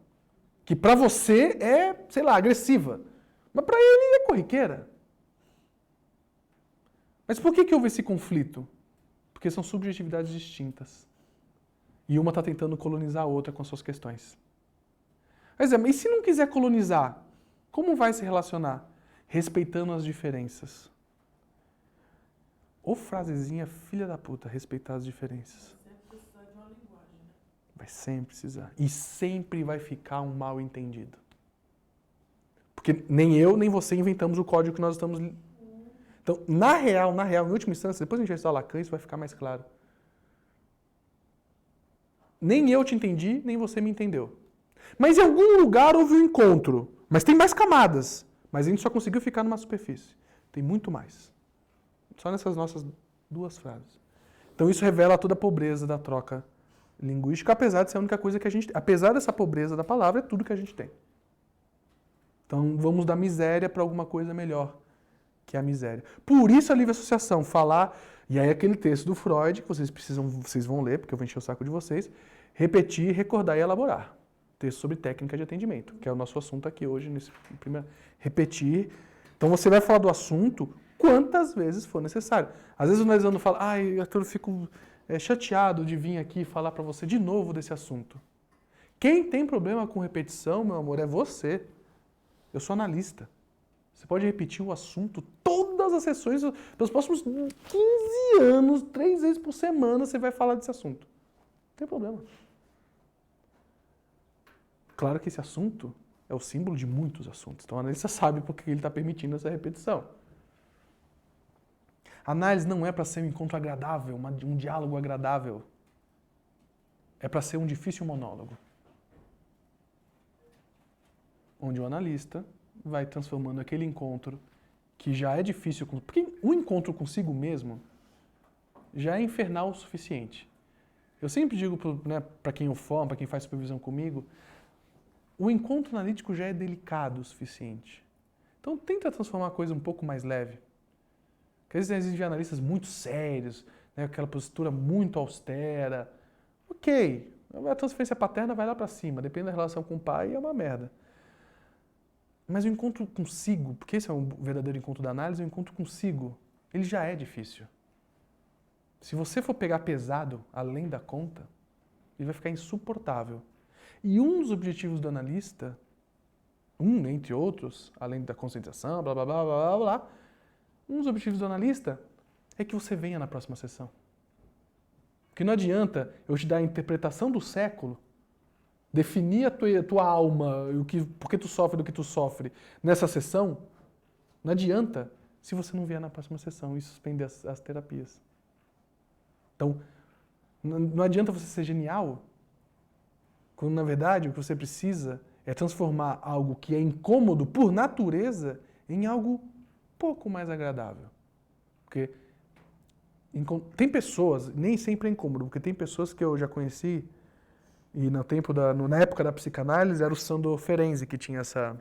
que para você é, sei lá, agressiva. Mas para ele é corriqueira. Mas por que houve esse conflito? Porque são subjetividades distintas. E uma está tentando colonizar a outra com suas questões. Mas e se não quiser colonizar? Como vai se relacionar? Respeitando as diferenças. Ou frasezinha filha da puta, respeitar as diferenças. Sempre precisar de uma linguagem, né? Vai sempre precisar. E sempre vai ficar um mal entendido. Porque nem eu, nem você inventamos o código que nós estamos... Então, na real, em última instância, depois a gente vai estudar Lacan, isso vai ficar mais claro. Nem eu te entendi, nem você me entendeu. Mas em algum lugar houve um encontro. Mas tem mais camadas. Mas a gente só conseguiu ficar numa superfície. Tem muito mais. Só nessas nossas duas frases. Então isso revela toda a pobreza da troca linguística, apesar de ser a única coisa que a gente tem. Apesar dessa pobreza da palavra, é tudo que a gente tem. Então vamos da miséria para alguma coisa melhor. que é a miséria. Por isso a livre associação, falar, e aí aquele texto do Freud, que vocês vão ler, porque eu vou encher o saco de vocês, repetir, recordar e elaborar. Texto sobre técnica de atendimento, que é o nosso assunto aqui hoje, nesse primeiro. Repetir. Então você vai falar do assunto quantas vezes for necessário. Às vezes o analisando fala, ai, Arthur, eu fico chateado de vir aqui falar para você de novo desse assunto. Quem tem problema com repetição, meu amor, é você. Eu sou analista. Você pode repetir o assunto todas as sessões, pelos próximos 15 anos, 3 vezes por semana você vai falar desse assunto. Não tem problema. Claro que esse assunto é o símbolo de muitos assuntos. Então, o analista sabe por que ele está permitindo essa repetição. A análise não é para ser um encontro agradável, um diálogo agradável. É para ser um difícil monólogo. Onde o analista vai transformando aquele encontro que já é difícil... Porque o encontro consigo mesmo já é infernal o suficiente. Eu sempre digo para quem eu formo, para quem faz supervisão comigo, o encontro analítico já é delicado o suficiente. Então tenta transformar a coisa um pouco mais leve. Porque às vezes existem analistas muito sérios, né, aquela postura muito austera. Ok, a transferência paterna vai lá para cima, depende da relação com o pai, é uma merda. Mas o encontro consigo, porque esse é um verdadeiro encontro da análise, o encontro consigo, ele já é difícil. Se você for pegar pesado, além da conta, ele vai ficar insuportável. E um dos objetivos do analista, entre outros, além da conscientização, blá, blá, blá, blá, blá, blá, um dos objetivos do analista é que você venha na próxima sessão. Porque não adianta eu te dar a interpretação do século, definir a tua alma, por que tu sofre do que tu sofre nessa sessão, não adianta se você não vier na próxima sessão e suspender as terapias. Então, não adianta você ser genial, quando na verdade o que você precisa é transformar algo que é incômodo por natureza em algo pouco mais agradável. Porque tem pessoas, nem sempre é incômodo, porque tem pessoas que eu já conheci, e na época da psicanálise era o Sandor Ferenczi que tinha essa...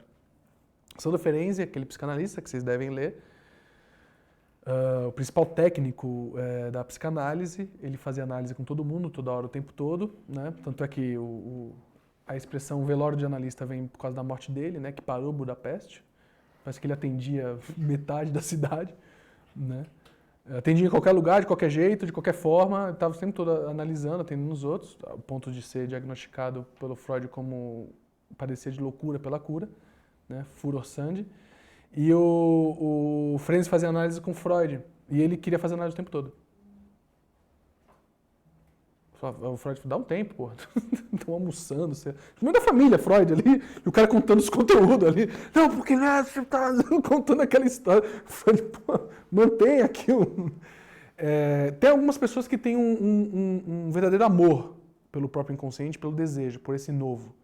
Sandor Ferenczi, aquele psicanalista que vocês devem ler, o principal técnico da psicanálise, ele fazia análise com todo mundo, toda hora, o tempo todo, né? Tanto é que a expressão velório de analista vem por causa da morte dele, né? Que parou Budapeste. Parece que ele atendia metade da cidade, né? Atendia em qualquer lugar, de qualquer jeito, de qualquer forma, estava sempre todo analisando, atendendo os outros, ao ponto de ser diagnosticado pelo Freud como padecer de loucura pela cura, né? Furor Sand. E o Ferenczi fazia análise com Freud, e ele queria fazer análise o tempo todo. O Freud falou, dá um tempo, pô. Estão almoçando. No meio da família, Freud ali, e o cara contando os conteúdos ali. Não, porque você tá contando aquela história. Freud, pô, mantém aqui tem algumas pessoas que têm um verdadeiro amor pelo próprio inconsciente, pelo desejo, por esse novo.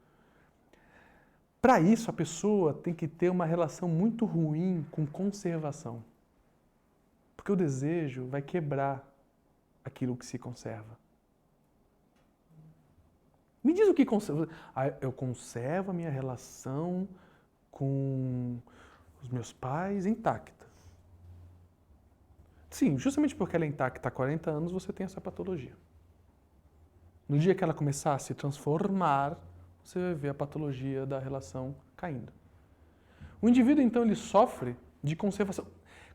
Para isso, a pessoa tem que ter uma relação muito ruim com conservação. Porque o desejo vai quebrar aquilo que se conserva. Me diz o que conserva. Eu conservo a minha relação com os meus pais intacta. Sim, justamente porque ela é intacta há 40 anos, você tem essa patologia. No dia que ela começar a se transformar, você vai ver a patologia da relação caindo. O indivíduo, então, ele sofre de conservação.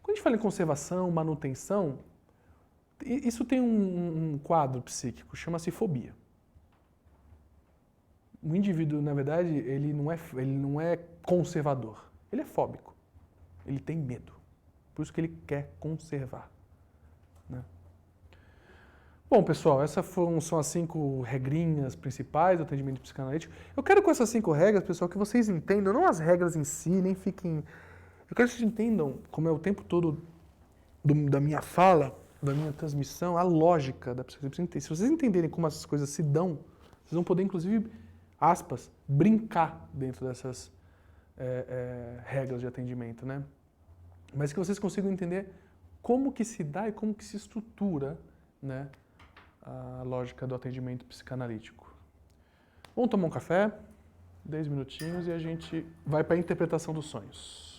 Quando a gente fala em conservação, manutenção, isso tem um quadro psíquico, chama-se fobia. O indivíduo, na verdade, ele não é conservador, ele é fóbico. Ele tem medo. Por isso que ele quer conservar. Né? Bom, pessoal, essas são as 5 regrinhas principais do atendimento psicanalítico. Eu quero com essas 5 regras, pessoal, que vocês entendam, não as regras em si, nem fiquem... Eu quero que vocês entendam, como é o tempo todo da minha fala, da minha transmissão, a lógica da psicologia. Se vocês entenderem como essas coisas se dão, vocês vão poder, inclusive, aspas, brincar dentro dessas regras de atendimento, né? Mas que vocês consigam entender como que se dá e como que se estrutura, né, a lógica do atendimento psicanalítico. Vamos tomar um café, 10 minutinhos, e a gente vai para a interpretação dos sonhos.